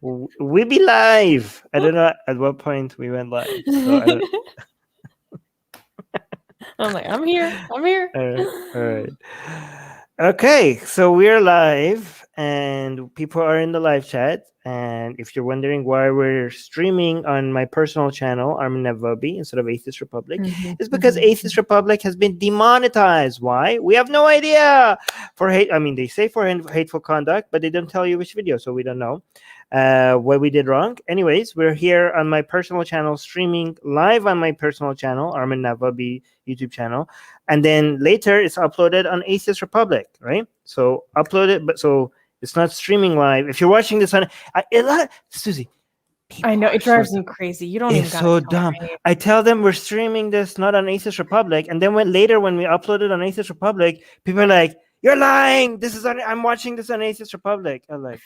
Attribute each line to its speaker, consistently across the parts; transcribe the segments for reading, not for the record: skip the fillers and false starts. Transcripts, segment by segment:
Speaker 1: We be live. I don't know at what point we went live. So
Speaker 2: I'm like, I'm here. I'm here.
Speaker 1: all right. Okay, so we're live and people are in the live chat. And if you're wondering why we're streaming on my personal channel, Armin Navabi, instead of Atheist Republic, it's because Atheist Republic has been demonetized. Why? We have no idea. For hate, I mean, they say for hateful conduct, but they don't tell you which video, so we don't know what we did wrong. Anyways, we're here on my personal channel, streaming live on my personal channel, Armin Navabi YouTube channel, and then later it's uploaded on Atheist Republic, right? So upload it, but so it's not streaming live. If you're watching this on Susie,
Speaker 2: I know it drives me crazy. You don't even.
Speaker 1: It's so dumb. I tell them we're streaming this not on Atheist Republic, and then when we upload it on Atheist Republic, people are like, "You're lying. This is I'm watching this on Atheist Republic." I'm like,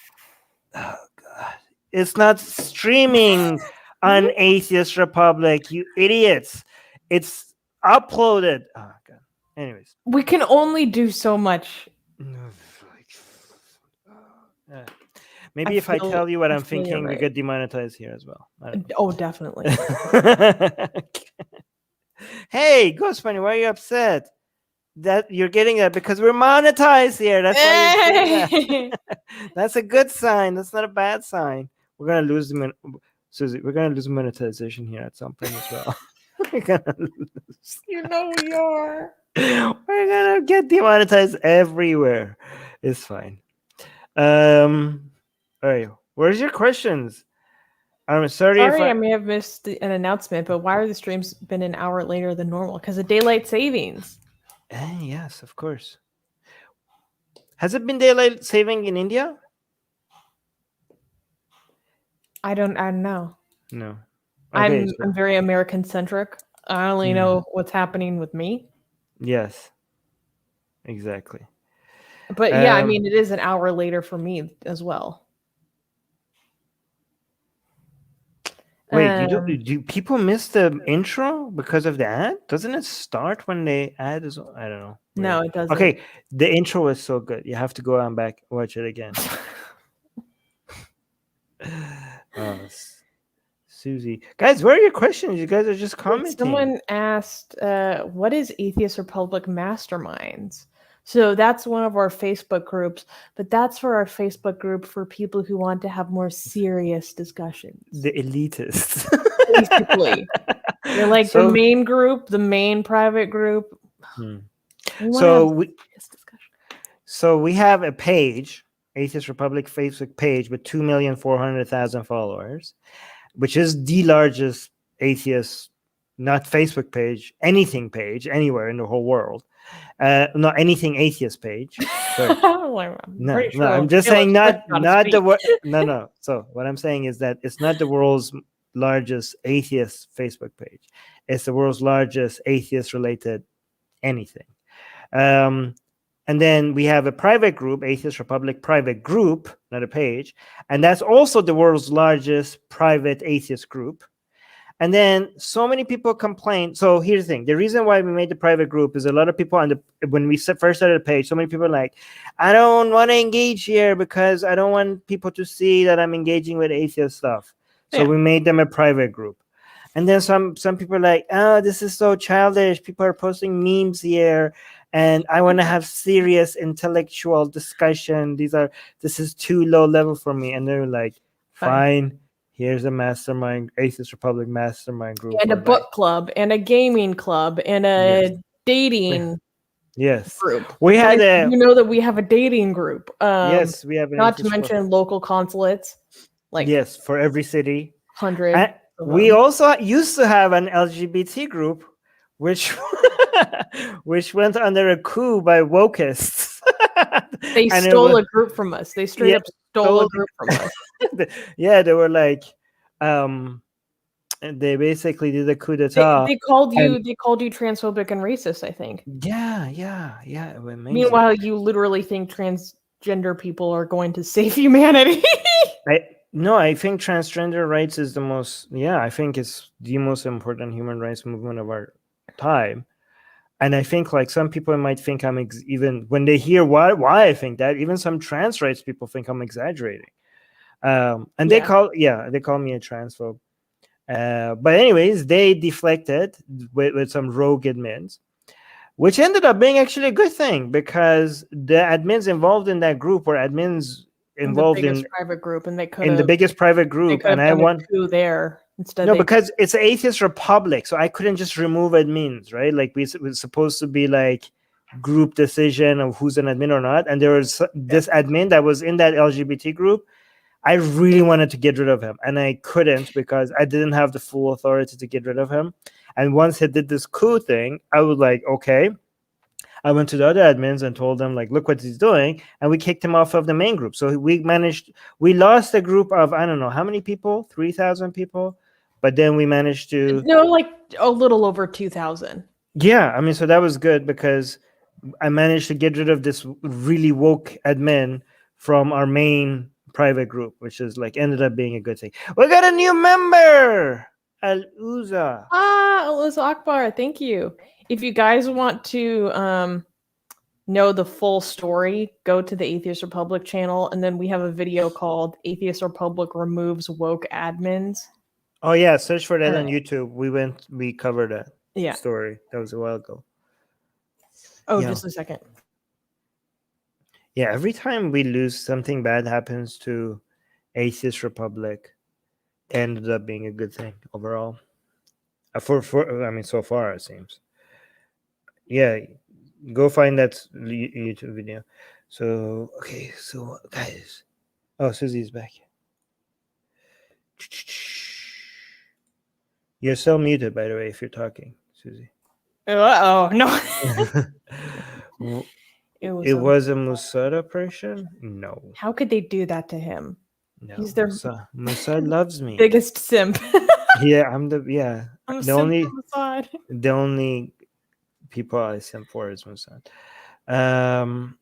Speaker 1: "Oh God, it's not streaming on Atheist Republic, you idiots. It's uploaded." Oh God. Anyways,
Speaker 2: we can only do so much.
Speaker 1: Maybe if I tell you what I'm thinking, we get demonetized here as well.
Speaker 2: Oh, definitely.
Speaker 1: Hey, Ghost Bunny, why are you upset? That you're getting that because we're monetized here. That's why you're that. That's a good sign. That's not a bad sign. We're gonna lose Susie. We're gonna lose monetization here at some point as well. We're gonna lose.
Speaker 2: You know we are.
Speaker 1: We're gonna get demonetized everywhere. It's fine. All right, where's your questions? I'm sorry if
Speaker 2: I may have missed an announcement, but why are the streams been an hour later than normal? Because of daylight savings.
Speaker 1: Yes, of course. Has it been daylight saving in India?
Speaker 2: I don't know.
Speaker 1: No.
Speaker 2: Okay, I'm very American centric. I only know what's happening with me.
Speaker 1: Yes. Exactly.
Speaker 2: But yeah, I mean, it is an hour later for me as well.
Speaker 1: Wait, do people miss the intro because of the ad? Doesn't it start when the ad is? I don't know.
Speaker 2: No, it doesn't.
Speaker 1: Okay, the intro was so good. You have to go on back, watch it again. Susie, guys, where are your questions? You guys are just commenting.
Speaker 2: Someone asked, "What is Atheist Republic Masterminds?" So that's one of our Facebook groups, but that's for our Facebook group for people who want to have more serious discussions.
Speaker 1: The elitists.
Speaker 2: Basically. They're like the main group, the main private group.
Speaker 1: So we have a page, Atheist Republic Facebook page with 2,400,000 followers, which is the largest atheist, not Facebook page, anything page anywhere in the whole world. Not anything atheist page. I'm just saying not the word. No. So what I'm saying is that it's not the world's largest atheist Facebook page. It's the world's largest atheist related anything. And then we have a private group, Atheist Republic private group, not a page, and that's also the world's largest private atheist group. And then so many people complain. So here's the thing. The reason why we made the private group is a lot of people when we first started the page, so many people are like, I don't want to engage here because I don't want people to see that I'm engaging with atheist stuff. So we made them a private group. And then some people are like, oh, this is so childish. People are posting memes here. And I want to have serious intellectual discussion. This is too low level for me. And they're like, fine. Here's a mastermind, Atheist Republic mastermind group.
Speaker 2: And a book club, and a gaming club, and a dating group.
Speaker 1: We had
Speaker 2: you know that we have a dating group.
Speaker 1: Yes, we have.
Speaker 2: Not to mention local consulates. Like
Speaker 1: yes, for every city.
Speaker 2: 100.
Speaker 1: We also used to have an LGBT group, which went under a coup by wokeists.
Speaker 2: They stole a group from us. They straight up stole a group from us.
Speaker 1: Yeah, they were like, they basically did a coup d'etat.
Speaker 2: They called you transphobic and racist, I think.
Speaker 1: Yeah. Amazing.
Speaker 2: Meanwhile, you literally think transgender people are going to save humanity.
Speaker 1: I think transgender rights is the most. Yeah, I think it's the most important human rights movement of our time. And I think like some people might think I'm even when they hear why I think that, even some trans rights people think I'm exaggerating. And they call me a transphobe. But anyways, they deflected with some rogue admins, which ended up being actually a good thing, because the admins involved in that group were admins involved in
Speaker 2: private group, and they could
Speaker 1: in the biggest private group, and I want
Speaker 2: coup there instead.
Speaker 1: No, because it's an atheist republic, so I couldn't just remove admins, right? Like we was supposed to be like group decision of who's an admin or not, and there was this admin that was in that LGBT group. I really wanted to get rid of him, and I couldn't because I didn't have the full authority to get rid of him. And once he did this coup thing, I was like, okay. I went to the other admins and told them, like, look what he's doing, and we kicked him off of the main group. So we lost a group of, I don't know how many people, 3,000 people, but then we managed to
Speaker 2: like a little over 2,000.
Speaker 1: Yeah, I mean, so that was good because I managed to get rid of this really woke admin from our main private group, which is like ended up being a good thing. We got a new member, Al-Uza.
Speaker 2: Al-Uza Akbar, thank you. If you guys want to know the full story, go to the Atheist Republic channel, and then we have a video called Atheist Republic Removes Woke Admins.
Speaker 1: Oh yeah, search for that on YouTube. We covered that
Speaker 2: Yeah.
Speaker 1: story. That was a while ago.
Speaker 2: Oh, yeah. Just a second.
Speaker 1: Yeah, every time we lose, something bad happens to Atheist Republic. Ended up being a good thing overall. For I mean, so far it seems. Yeah, go find that YouTube video. So okay, so guys, oh, Susie's back. You're still muted, by the way, if you're talking, Susie.
Speaker 2: Oh no.
Speaker 1: It was a Mossad operation? No.
Speaker 2: How could they do that to him?
Speaker 1: No.
Speaker 2: He's their
Speaker 1: Mossad loves me.
Speaker 2: Biggest simp.
Speaker 1: Yeah, I'm the only people I simp for is Mossad.
Speaker 2: How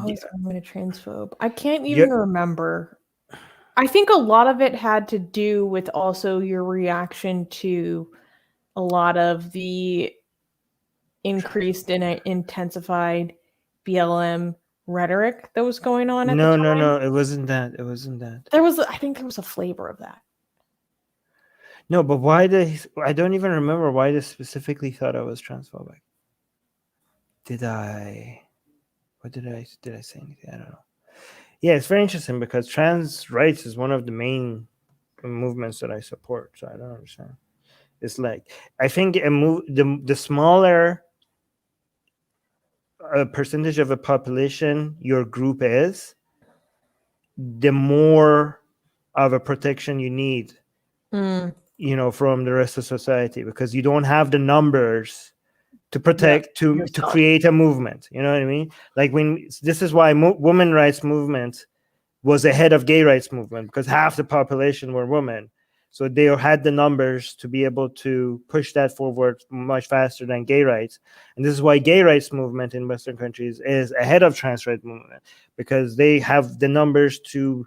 Speaker 2: is Armin a transphobe? I can't even remember. I think a lot of it had to do with also your reaction to a lot of the increased and intensified BLM rhetoric that was going on at the time.
Speaker 1: No, it wasn't that.
Speaker 2: I think there was a flavor of that.
Speaker 1: No, but I don't even remember why they specifically thought I was transphobic. Did I say anything? I don't know. Yeah, it's very interesting because trans rights is one of the main movements that I support. So I don't understand. It's like, I think the smaller a percentage of a population your group is, the more of a protection you need, from the rest of society, because you don't have the numbers to protect, to create a movement. You know what I mean? Like this is why women rights movement was ahead of gay rights movement, because half the population were women. So they had the numbers to be able to push that forward much faster than gay rights. And this is why gay rights movement in Western countries is ahead of trans rights movement, because they have the numbers to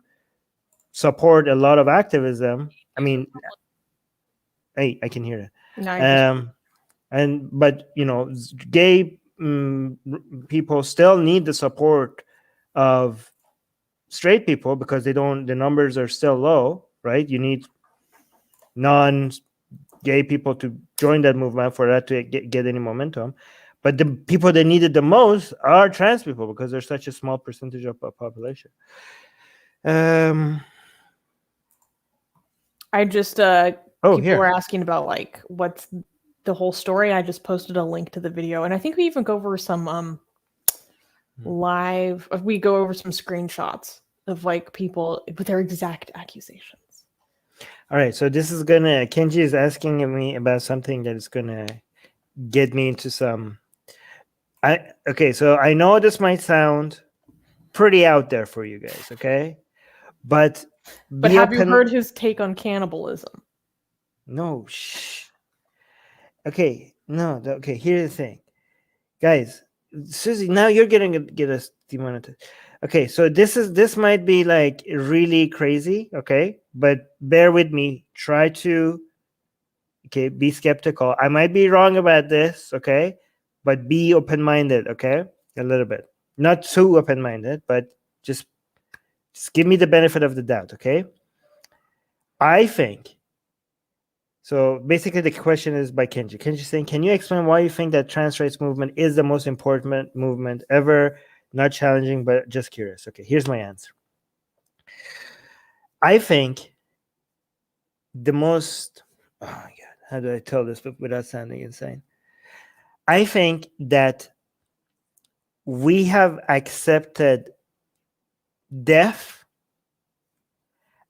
Speaker 1: support a lot of activism. I mean, hey, I can hear it. But gay people still need the support of straight people, because the numbers are still low, right? You need non-gay people to join that movement for that to get any momentum. But the people that need it the most are trans people, because they're such a small percentage of the population.
Speaker 2: I just people were asking about like what's the whole story. I just posted a link to the video, and I think we even go over some live. We go over some screenshots of like people with their exact accusations.
Speaker 1: All right, so this is Kenji is asking me about something that is gonna get me into some. So I know this might sound pretty out there for you guys, okay? But
Speaker 2: have you heard his take on cannibalism?
Speaker 1: No, shh. Okay, no, okay. Here's the thing, guys. Susie, now you're get us demonetized. Okay, so this might be like really crazy, okay? But bear with me. Try to Okay, be skeptical. I might be wrong about this, okay? But be open-minded, okay? A little bit. Not too open-minded, but just give me the benefit of the doubt, okay? I think, so basically the question is by Kenji. Kenji saying, can you explain why you think that trans rights movement is the most important movement ever? Not challenging, but just curious. Okay, here's my answer. I think the most, oh my God, how do I tell this without sounding insane? I think that we have accepted death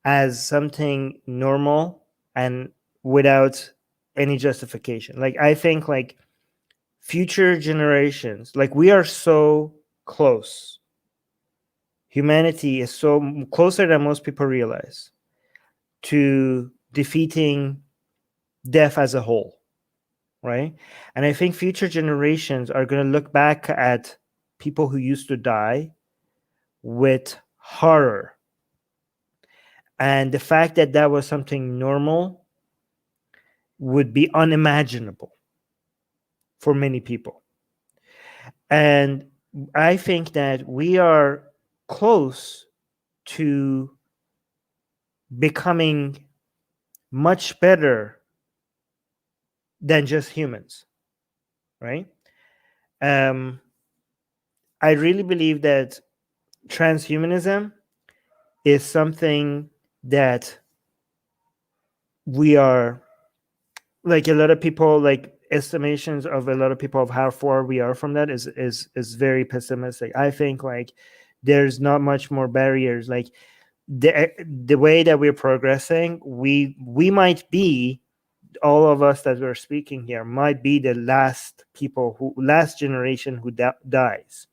Speaker 1: as something normal and without any justification. Like, I think like future generations, like we are so close. Humanity is so closer than most people realize to defeating death as a whole, right? And I think future generations are going to look back at people who used to die with horror. And the fact that that was something normal would be unimaginable for many people. And I think that we are close to becoming much better than just humans, right? I really believe that transhumanism is something that we are, like, a lot of people, like estimations of a lot of people of how far we are from that is very pessimistic. I think like there's not much more barriers. Like the way that we're progressing, we might be, all of us that we're speaking here might be the last generation who dies.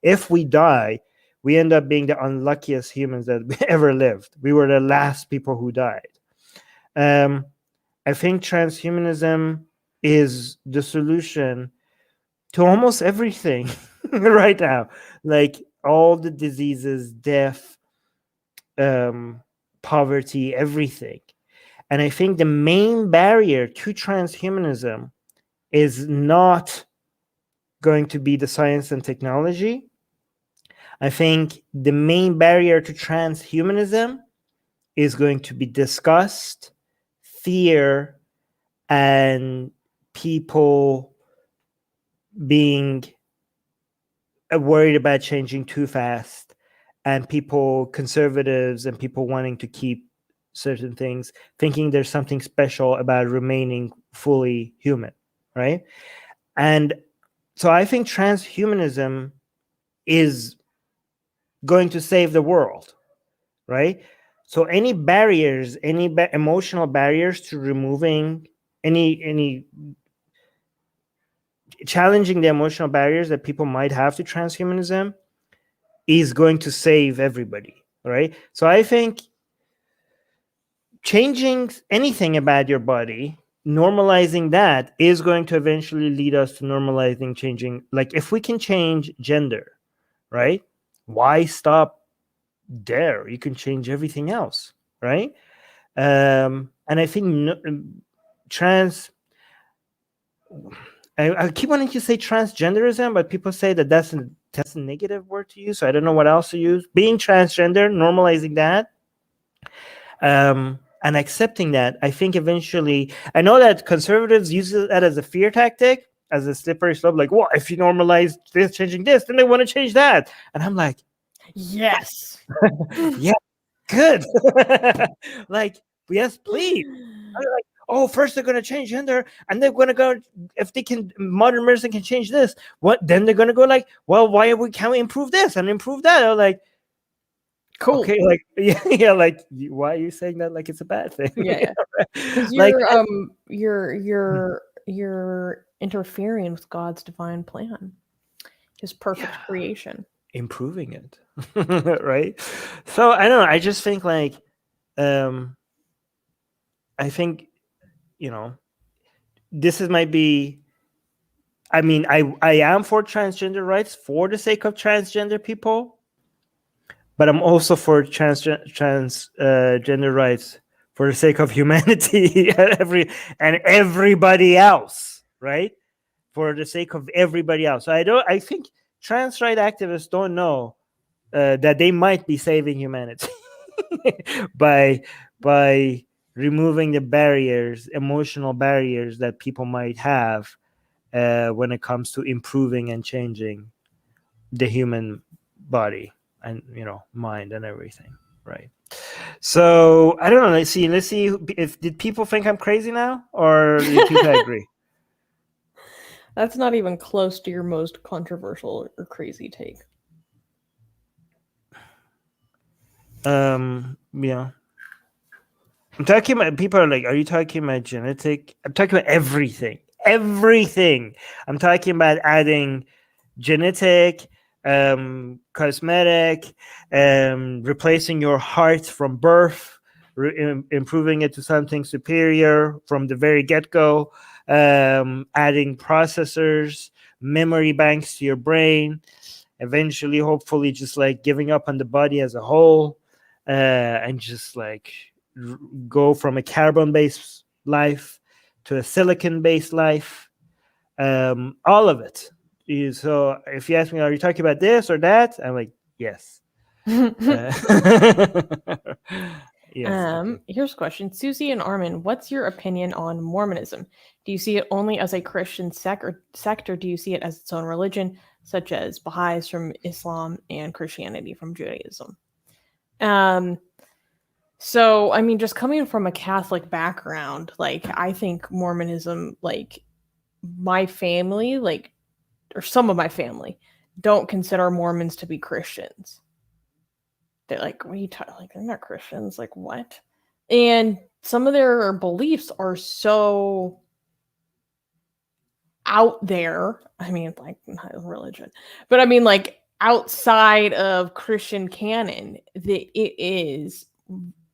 Speaker 1: If we die, we end up being the unluckiest humans that ever lived. We were the last people who died. I think transhumanism is the solution to almost everything right now, like all the diseases, death, poverty, everything. And I think the main barrier to transhumanism is not going to be the science and technology. I think the main barrier to transhumanism is going to be disgust, fear, and people being worried about changing too fast, and people, conservatives and people wanting to keep certain things, thinking there's something special about remaining fully human, right? And so I think transhumanism is going to save the world, right? So any barriers, any emotional barriers to removing any challenging the emotional barriers that people might have to transhumanism is going to save everybody, right? So I think changing anything about your body, normalizing that, is going to eventually lead us to normalizing changing. Like if we can change gender, right? Why stop there? You can change everything else, right? And I think I keep wanting to say transgenderism, but people say that that's a negative word to use, so I don't know what else to use. Being transgender, normalizing that, and accepting that, I think eventually, I know that conservatives use that as a fear tactic, as a slippery slope, like, well, if you normalize this, changing this, then they want to change that. And I'm like,
Speaker 2: yes.
Speaker 1: yeah, good. Like, yes, please. Like, oh, first they're going to change gender, and they're going to go, if they can, modern medicine can change this, what, then they're going to go like, well, can't we improve this and improve that? I'm like,
Speaker 2: cool.
Speaker 1: Okay, like, yeah, like, why are you saying that like it's a bad thing?
Speaker 2: Yeah. Because
Speaker 1: Like,
Speaker 2: you're interfering with God's divine plan, his perfect creation.
Speaker 1: improving it, right? So I don't know. I just think like, I think, this might be. I mean, I am for transgender rights for the sake of transgender people, but I'm also for transgender rights for the sake of humanity and everybody else, right? For the sake of everybody else. So I think trans right activists don't know that they might be saving humanity by removing the barriers, emotional barriers that people might have when it comes to improving and changing the human body and mind and everything, right? So I don't know. Let's see if did people think I'm crazy now, or did people agree?
Speaker 2: That's not even close to your most controversial or crazy take.
Speaker 1: Yeah. I'm talking about, people are like, are you talking about genetic? I'm talking about everything. Everything. I'm talking about adding genetic, cosmetic, replacing your heart from birth, improving it to something superior from the very get-go, adding processors, memory banks to your brain, eventually, hopefully, just like giving up on the body as a whole, and just like go from a carbon-based life to a silicon-based life, all of it. So if you ask me, are you talking about this or that? I'm like, yes. Yes.
Speaker 2: Here's a question. Susie and Armin, what's your opinion on Mormonism? Do you see it only as a Christian sect, or do you see it as its own religion, such as Baha'is from Islam and Christianity from Judaism? So, I mean, just coming from a Catholic background, like, I think Mormonism, like, my family, like, or some of my family, don't consider Mormons to be Christians. They're like, what are you talking? Like, they're not Christians. Like, what? And some of their beliefs are so out there. I mean, like, not religion, but I mean, like, outside of Christian canon, that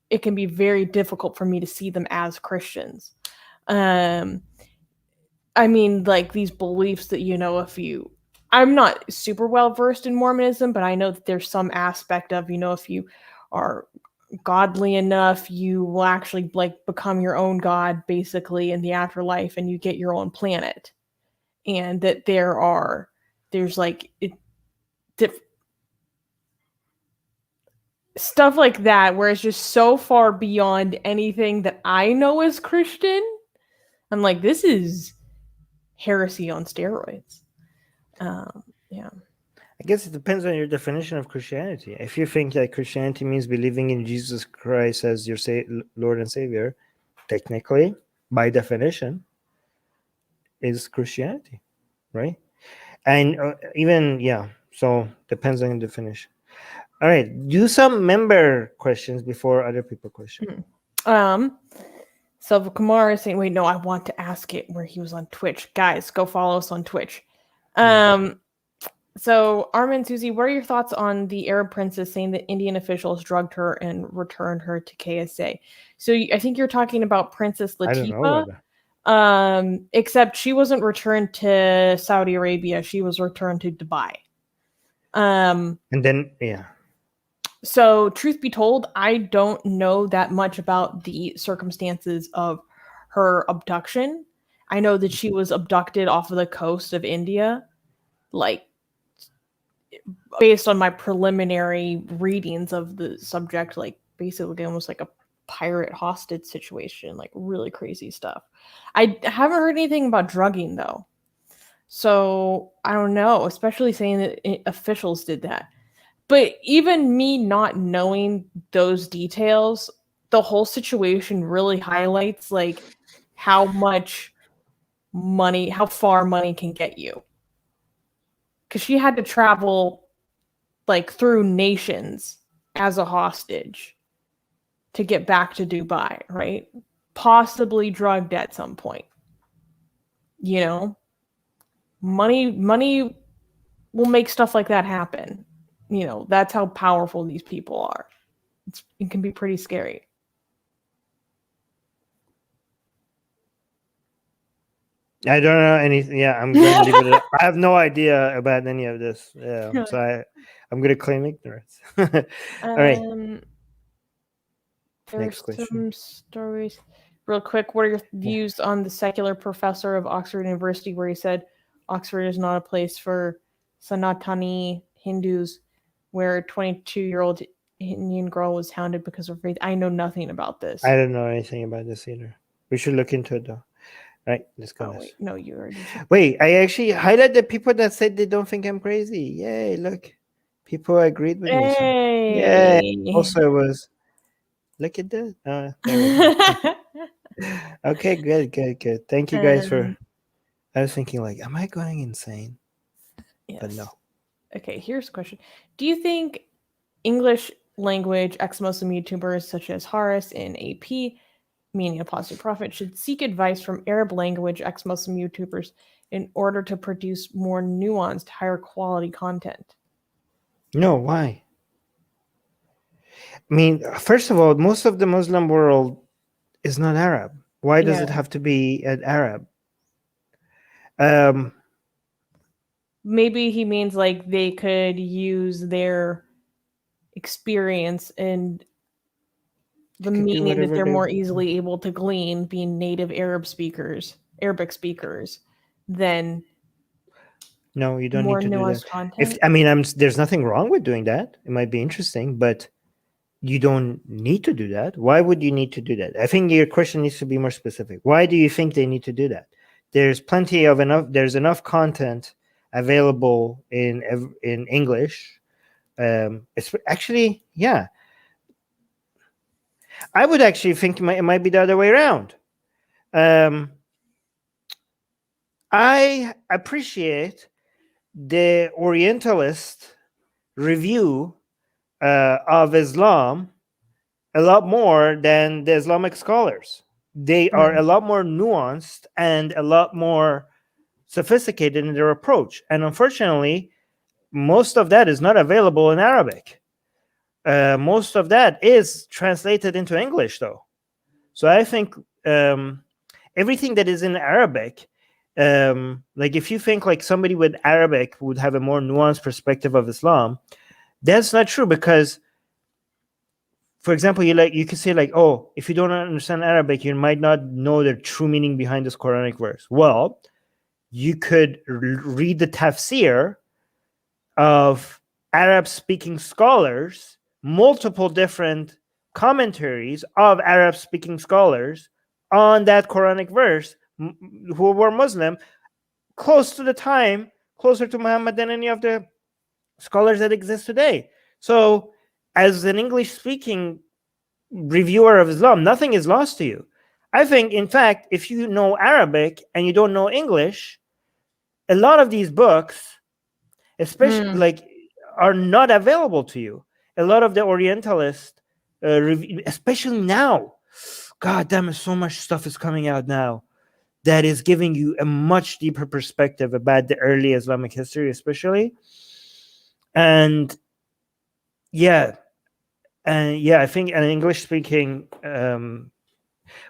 Speaker 2: it can be very difficult for me to see them as Christians. I mean, like, these beliefs that, I'm not super well versed in Mormonism, but I know that there's some aspect of, if you are godly enough, you will actually like become your own god basically in the afterlife, and you get your own planet. And that there's like stuff like that where it's just so far beyond anything that I know as Christian. I'm like, this is heresy on steroids. Yeah.
Speaker 1: I guess it depends on your definition of Christianity. If you think that Christianity means believing in Jesus Christ as your Lord and Savior, technically, by definition, is Christianity, right? And so depends on the definition. All right, do some member questions before other people question.
Speaker 2: So Kumar is saying, wait, no, I want to ask it where he was on Twitch. Guys, go follow us on Twitch. So Armin, Susie, what are your thoughts on the Arab princess saying that Indian officials drugged her and returned her to KSA? So I think you're talking about Princess Latifah. I don't know about that. Except she wasn't returned to Saudi Arabia. She was returned to Dubai.
Speaker 1: And then, yeah.
Speaker 2: So truth be told, I don't know that much about the circumstances of her abduction. I know that she was abducted off of the coast of India, like, based on my preliminary readings of the subject, like basically almost like a pirate hostage situation, like really crazy stuff. I haven't heard anything about drugging though. So I don't know, especially saying that officials did that. But even me not knowing those details, the whole situation really highlights like how far money can get you. Because she had to travel like through nations as a hostage to get back to Dubai, right? Possibly drugged at some point. Money will make stuff like that happen. That's how powerful these people are. It can be pretty scary.
Speaker 1: I don't know anything. Yeah, I'm going to leave it. I have no idea about any of this. Yeah, so I'm going to claim ignorance. All right. Next question.
Speaker 2: Some stories. Real quick, what are your views on the secular professor of Oxford University where he said Oxford is not a place for Sanatani Hindus, where a 22-year-old Indian girl was hounded because of faith? I know nothing about this.
Speaker 1: I don't know anything about this either. We should look into it though. Right, let's go.
Speaker 2: Oh, wait. No, you already said.
Speaker 1: Wait, I actually highlighted the people that said they don't think I'm crazy. Yay, look. People agreed with me. So.
Speaker 2: Hey.
Speaker 1: Yeah. Also, it was. Look at that. There we go. Okay, good. Thank you guys for. I was thinking, like, am I going insane?
Speaker 2: Yes.
Speaker 1: But no.
Speaker 2: Okay, here's a question. Do you think English language ex-Muslim YouTubers such as Harris and AP, meaning Apostate Prophet, should seek advice from Arab language ex-Muslim YouTubers in order to produce more nuanced, higher quality content?
Speaker 1: No, why? I mean, first of all, most of the Muslim world is not Arab. Why does it have to be an Arab?
Speaker 2: Maybe he means like they could use their experience and the meaning that they're more easily able to glean being native Arabic speakers, than
Speaker 1: no, you don't
Speaker 2: more
Speaker 1: need to do
Speaker 2: nuanced
Speaker 1: that.
Speaker 2: content.
Speaker 1: There's nothing wrong with doing that. It might be interesting, but you don't need to do that. Why would you need to do that? I think your question needs to be more specific. Why do you think they need to do that? There's enough content available in English. It's actually, yeah. I would actually think it might be the other way around. I appreciate the Orientalist review of Islam a lot more than the Islamic scholars. They are a lot more nuanced and a lot more sophisticated in their approach. And unfortunately, most of that is not available in Arabic. Most of that is translated into English, though. So I think everything that is in Arabic, like if you think like somebody with Arabic would have a more nuanced perspective of Islam, that's not true, because, for example, you could say like, oh, if you don't understand Arabic, you might not know the true meaning behind this Quranic verse. Well, you could read the tafsir of Arab-speaking scholars, multiple different commentaries of Arab-speaking scholars on that Quranic verse who were Muslim, closer to Muhammad than any of the scholars that exist today. So as an English-speaking reviewer of Islam, nothing is lost to you. I think, in fact, if you know Arabic and you don't know English, a lot of these books, especially are not available to you. A lot of the Orientalist especially now, god damn it, so much stuff is coming out now that is giving you a much deeper perspective about the early Islamic history, especially. And I think an English speaking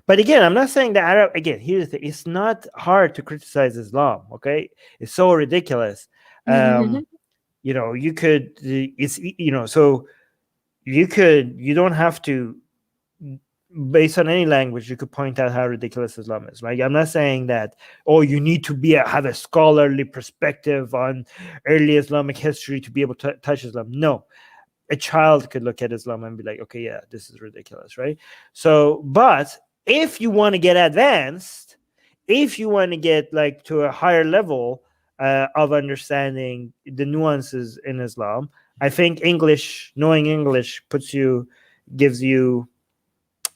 Speaker 1: but again, I'm not saying that Arab, again, here's the thing, it's not hard to criticize Islam, okay? It's so ridiculous. You could, you don't have to, based on any language, you could point out how ridiculous Islam is, right? I'm not saying that, you need to have a scholarly perspective on early Islamic history to be able to touch Islam. No, a child could look at Islam and be like, okay, yeah, this is ridiculous, right? So, but if you want to get advanced, if you want to get like to a higher level of understanding the nuances in Islam, I think knowing English gives you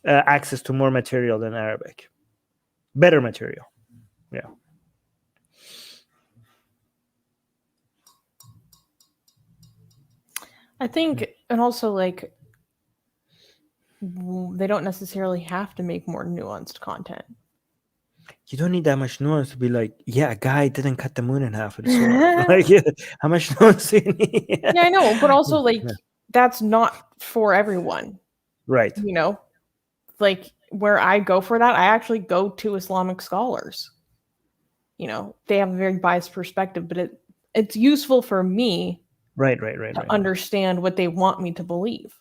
Speaker 1: access to more material than Arabic, better material. Yeah.
Speaker 2: I think, and also like, they don't necessarily have to make more nuanced content.
Speaker 1: You don't need that much nuance to be like, yeah, a guy didn't cut the moon in half with a sword. Like, yeah, how much nuance do you need?
Speaker 2: Yeah, I know, but also like that's not for everyone,
Speaker 1: right?
Speaker 2: Like where I go for that, I actually go to Islamic scholars. They have a very biased perspective, but it's useful for me,
Speaker 1: right,
Speaker 2: to understand what they want me to believe.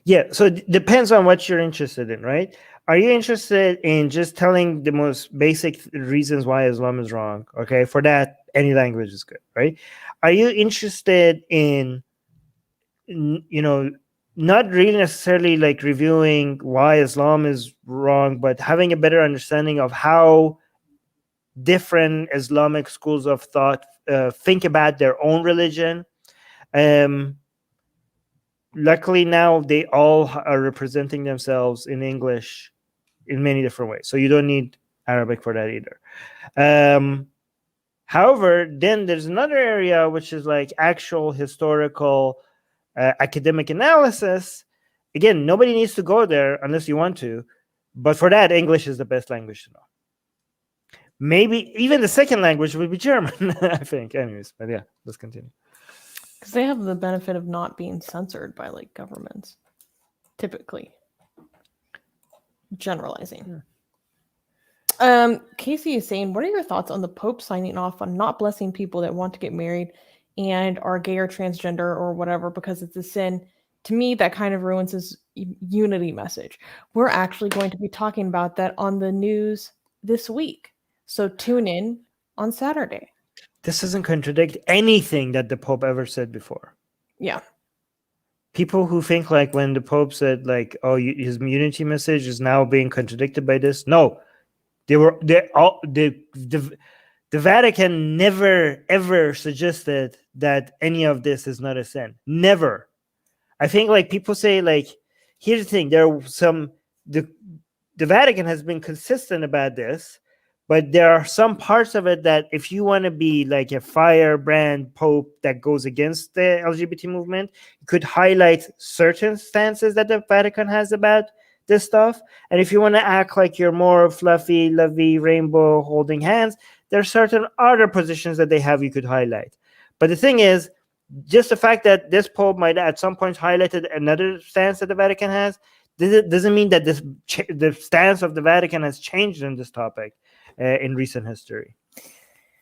Speaker 1: Yeah, so it depends on what you're interested in, right? Are you interested in just telling the most basic reasons why Islam is wrong? Okay, for that, any language is good, right? Are you interested in, not really necessarily like reviewing why Islam is wrong, but having a better understanding of how different Islamic schools of thought think about their own religion? Luckily now they all are representing themselves in English in many different ways, so you don't need Arabic for that either. However, then there's another area which is like actual historical academic analysis. Again, nobody needs to go there unless you want to, but for that, English is the best language to know. Maybe even the second language would be German. I think, anyways. But yeah, let's continue.
Speaker 2: Because they have the benefit of not being censored by like governments, typically. Generalizing. Yeah. Casey is saying, what are your thoughts on the Pope signing off on not blessing people that want to get married and are gay or transgender or whatever because it's a sin? To me, that kind of ruins his unity message. We're actually going to be talking about that on the news this week. So tune in on Saturday.
Speaker 1: This doesn't contradict anything that the Pope ever said before.
Speaker 2: Yeah.
Speaker 1: People who think like when the Pope said like, oh, his unity message is now being contradicted by this. No, the Vatican never ever suggested that any of this is not a sin. Never. I think like people say like, here's the thing. There are the Vatican has been consistent about this, but there are some parts of it that if you want to be like a firebrand Pope that goes against the LGBT movement, you could highlight certain stances that the Vatican has about this stuff. And if you want to act like you're more fluffy, lovey, rainbow, holding hands, there are certain other positions that they have you could highlight. But the thing is, just the fact that this Pope might at some point highlighted another stance that the Vatican has, doesn't mean that the stance of the Vatican has changed in this topic in recent history.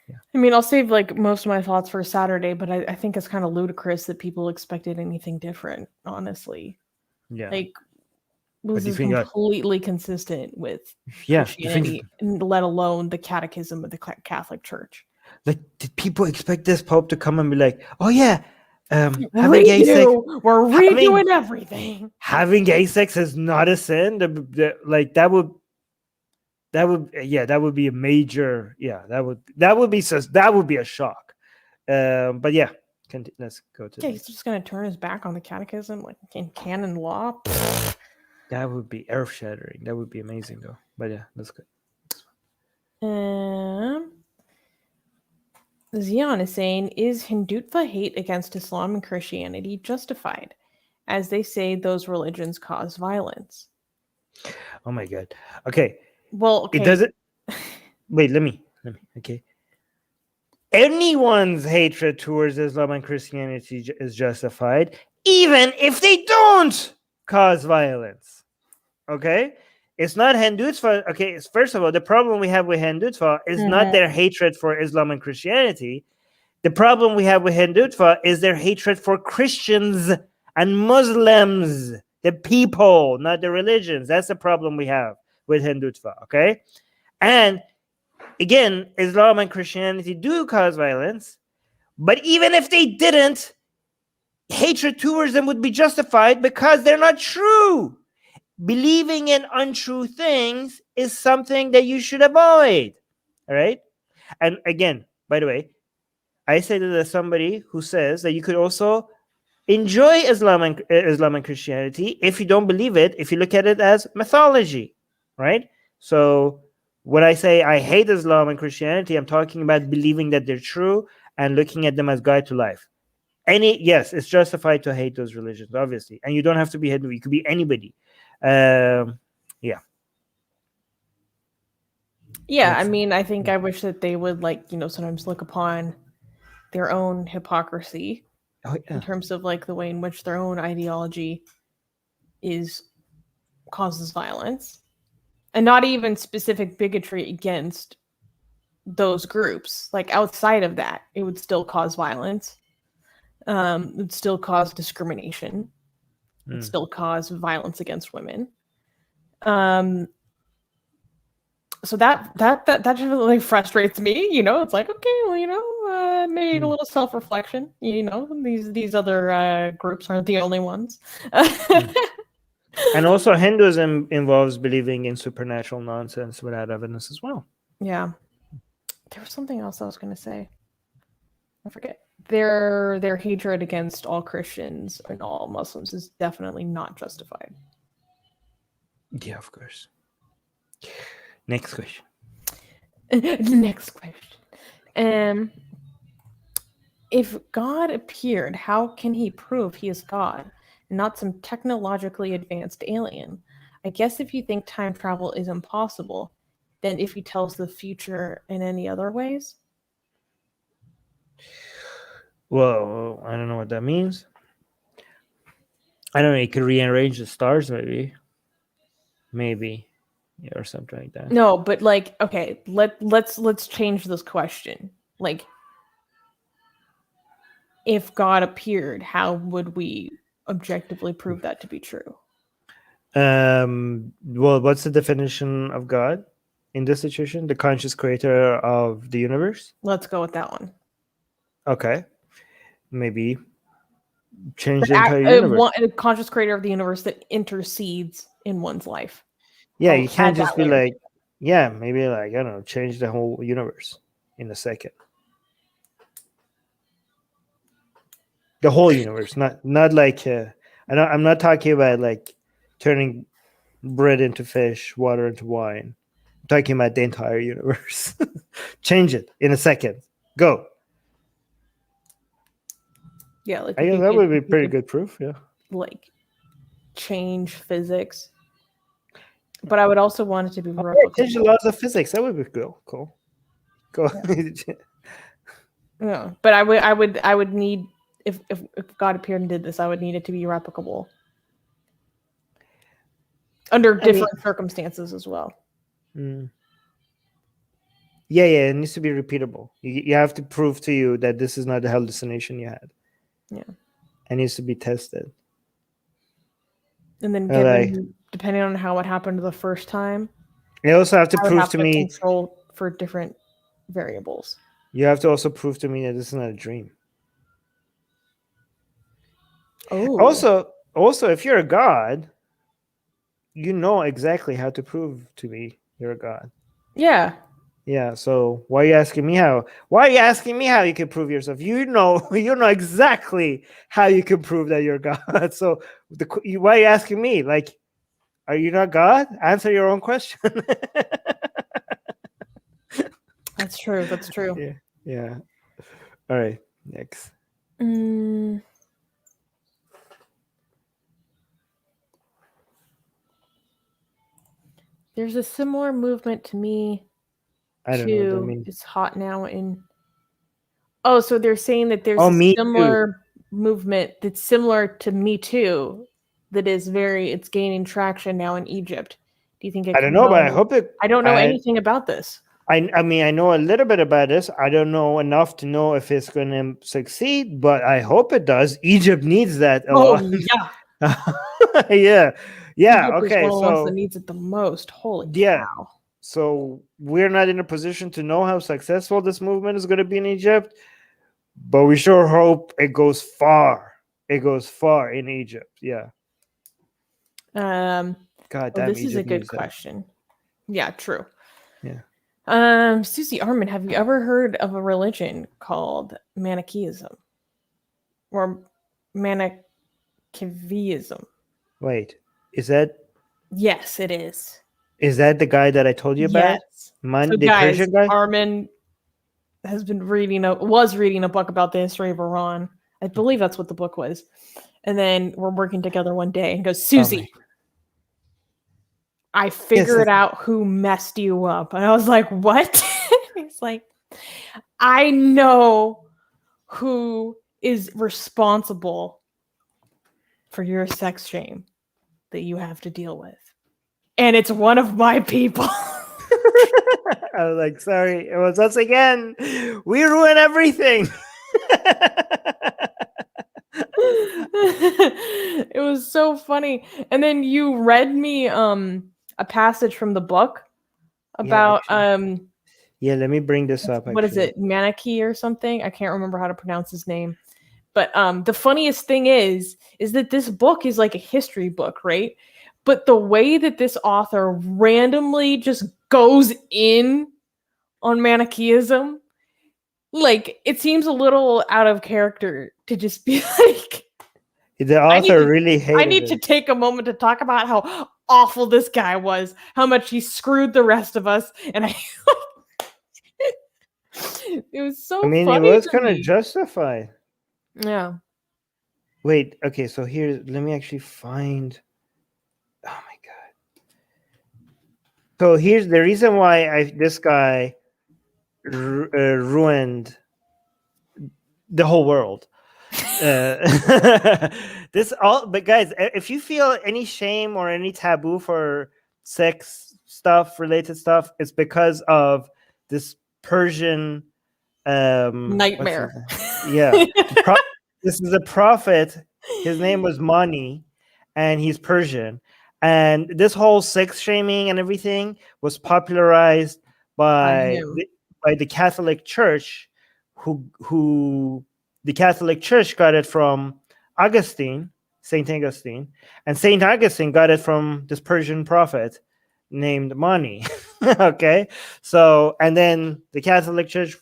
Speaker 2: Yeah. I mean, I'll save like most of my thoughts for Saturday, but I think it's kind of ludicrous that people expected anything different, honestly.
Speaker 1: Yeah.
Speaker 2: Like, this is completely consistent with Christianity, let alone the Catechism of the Catholic Church.
Speaker 1: Like, did people expect this Pope to come and be like, oh yeah,
Speaker 2: we're redoing everything.
Speaker 1: Having gay sex is not a sin. That would be a major. Yeah, that would be a shock. But yeah, let's go to.
Speaker 2: Yeah, he's just gonna turn his back on the Catechism, like in canon law.
Speaker 1: That would be earth shattering. That would be amazing, though. But yeah, that's good.
Speaker 2: Zion is saying, is Hindutva hate against Islam and Christianity justified? As they say, those religions cause violence.
Speaker 1: Oh my God. Okay.
Speaker 2: Well, okay.
Speaker 1: It doesn't. Wait, let me. Okay. Anyone's hatred towards Islam and Christianity is justified, even if they don't cause violence. Okay? It's not Hindutva. Okay, first of all, the problem we have with Hindutva is not their hatred for Islam and Christianity. The problem we have with Hindutva is their hatred for Christians and Muslims, the people, not the religions. That's the problem we have with Hindutva, okay? And again, Islam and Christianity do cause violence, but even if they didn't, hatred towards them would be justified because they're not true. Believing in untrue things is something that you should avoid. All right. And again, by the way, I say that as somebody who says that you could also enjoy Islam and Christianity if you don't believe it, if you look at it as mythology. Right. So when I say I hate Islam and Christianity, I'm talking about believing that they're true and looking at them as guide to life. Yes, it's justified to hate those religions, obviously. And you don't have to be Hindu. You could be anybody. Yeah.
Speaker 2: I mean, I think I wish that they would sometimes look upon their own hypocrisy in terms of like the way in which their own ideology causes violence, and not even specific bigotry against those groups. Like outside of that, it would still cause violence. It would still cause discrimination. and
Speaker 1: Mm.
Speaker 2: still cause violence against women. So that just really frustrates me. You know, it's like, okay, well, you know, maybe a little self-reflection. You know, these other groups aren't the only ones.
Speaker 1: And also, Hinduism involves believing in supernatural nonsense without evidence as well.
Speaker 2: Yeah, there was something else I was going to say. I forget. Their hatred against all Christians and all Muslims is definitely not justified.
Speaker 1: Yeah, of course. Next question.
Speaker 2: Next question. If God appeared, how can he prove he is God and not some technologically advanced alien? I guess if you think time travel is impossible, then if he tells the future in any other ways?
Speaker 1: Well, I don't know what that means. I don't know. He could rearrange the stars, maybe, yeah, or something like that.
Speaker 2: No, but like, okay, let's change this question. Like, if God appeared, how would we objectively prove that to be true?
Speaker 1: Well, what's the definition of God in this situation? The conscious creator of the universe?
Speaker 2: Let's go with that one.
Speaker 1: Okay. Maybe change the entire universe.
Speaker 2: A conscious creator of the universe that intercedes in one's life.
Speaker 1: Yeah,
Speaker 2: I'll
Speaker 1: you can't
Speaker 2: add
Speaker 1: just
Speaker 2: that
Speaker 1: be
Speaker 2: layer.
Speaker 1: like, yeah, maybe like, I don't know, change the whole universe in a second. The whole universe, not like I'm not talking about like turning bread into fish, water into wine. I'm talking about the entire universe. Change it in a second. Go.
Speaker 2: Yeah, like
Speaker 1: I guess that would be pretty good proof. Yeah.
Speaker 2: Like change physics, but I would also want it to be
Speaker 1: Yeah,
Speaker 2: replicable.
Speaker 1: change the laws of physics. That would be cool. Go.
Speaker 2: Yeah, but I would need if God appeared and did this, I would need it to be replicable under different circumstances as well.
Speaker 1: Yeah, it needs to be repeatable. You have to prove to you that this is not the hallucination you had.
Speaker 2: Yeah,
Speaker 1: it needs to be tested.
Speaker 2: And then, depending on how it happened the first time,
Speaker 1: you also have to prove to me
Speaker 2: control for different variables.
Speaker 1: You have to also prove to me that this is not a dream.
Speaker 2: Oh.
Speaker 1: Also, if you're a god, you know exactly how to prove to me you're a god.
Speaker 2: Yeah.
Speaker 1: Yeah. So why are you asking me how? Why are you asking me how you can prove yourself? You know exactly how you can prove that you're God. So why are you asking me? Like, are you not God? Answer your own question.
Speaker 2: That's true. That's true.
Speaker 1: Yeah. All right. Next.
Speaker 2: There's a similar movement to me.
Speaker 1: I don't know what that means.
Speaker 2: It's hot now in. Oh, so they're saying that there's a similar movement that's similar to Me Too, that is it's gaining traction now in Egypt. Do you think it?
Speaker 1: I don't know, but I hope it.
Speaker 2: I don't know anything about this.
Speaker 1: I mean, I know a little bit about this. I don't know enough to know if it's going to succeed, but I hope it does. Egypt needs that a lot.
Speaker 2: Yeah.
Speaker 1: Yeah.
Speaker 2: Egypt
Speaker 1: Okay.
Speaker 2: Is one of the ones that needs it the most. Holy cow.
Speaker 1: So we're not in a position to know how successful this movement is going to be in Egypt, but we sure hope it goes far. It goes far in Egypt. Yeah.
Speaker 2: God
Speaker 1: damn.
Speaker 2: This is a good question. Yeah. True.
Speaker 1: Yeah.
Speaker 2: Susie Armin, have you ever heard of a religion called Manichaeism or Manichaeism?
Speaker 1: Wait, is that?
Speaker 2: Yes, it is.
Speaker 1: Is that the guy that I told you about?
Speaker 2: Yes.
Speaker 1: The Persian guy?
Speaker 2: Armin was reading a book about the history of Iran. I believe that's what the book was. And then we're working together one day and goes, Susie, I figured out who messed you up. And I was like, what? He's like, I know who is responsible for your sex shame that you have to deal with. And it's one of my people.
Speaker 1: I was like, sorry, it was us again. We ruin everything.
Speaker 2: It was so funny. And then you read me a passage from the book about
Speaker 1: yeah, let me bring this up.
Speaker 2: what is it, Manichae or something? I can't remember how to pronounce his name. But the funniest thing is that this book is like a history book, right? But the way that this author randomly just goes in on Manichaeism, like, it seems a little out of character to just be like,
Speaker 1: the author really hated
Speaker 2: I need to take a moment to talk about how awful this guy was, how much he screwed the rest of us, and it was so funny.
Speaker 1: it was kind of justified.
Speaker 2: Yeah.
Speaker 1: Wait, okay, so here, let me actually find. Oh my god. So here's the reason why this guy ruined the whole world. But guys, if you feel any shame or any taboo for sex stuff, related stuff, it's because of this Persian
Speaker 2: nightmare.
Speaker 1: Yeah. This is a prophet. His name was Mani, and he's Persian. And this whole sex shaming and everything was popularized by the Catholic Church, who the Catholic Church got it from Augustine, Saint Augustine, and Saint Augustine got it from this Persian prophet named Mani. Okay, so and then the Catholic Church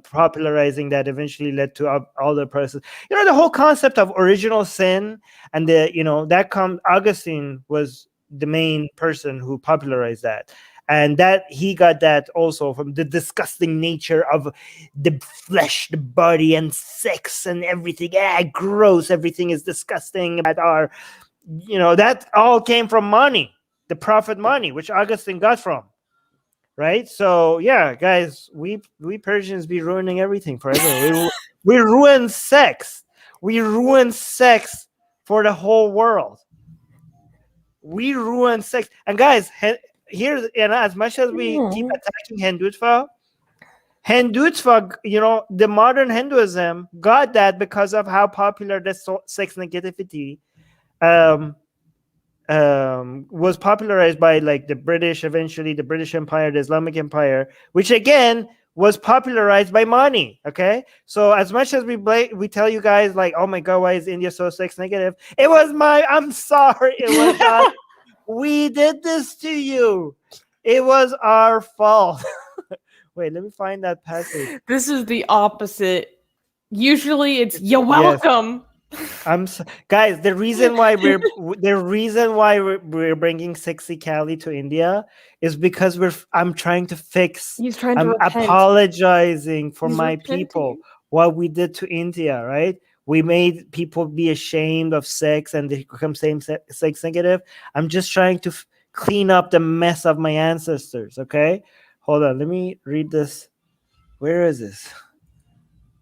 Speaker 1: popularizing that eventually led to all the process. The whole concept of original sin, and that Augustine was the main person who popularized that. And that he got that also from the disgusting nature of the flesh, the body, and sex and everything. Gross. Everything is disgusting about our, that all came from Mani, the prophet Mani, which Augustine got from. Right? So, yeah, guys, we Persians be ruining everything forever. we ruin sex. We ruin sex for the whole world. We ruin sex. And guys, here's, as much as we keep attacking Hindutva, the modern Hinduism got that because of how popular the sex negativity was popularized by like the British, eventually the British Empire, the Islamic Empire, which again was popularized by Mani. Okay, so as much as we tell you guys like, oh my god, why is India so sex negative? I'm sorry, it was not. We did this to you. It was our fault. Wait, let me find that passage.
Speaker 2: This is the opposite. Usually it's you're welcome.
Speaker 1: Yes. Guys, the reason why we're bringing Sexy Cali to India is because I'm trying to fix. I'm apologizing for my people, what we did to India, right? We made people be ashamed of sex and they become sex negative. I'm just trying to clean up the mess of my ancestors. Okay, hold on. Let me read this. Where is this?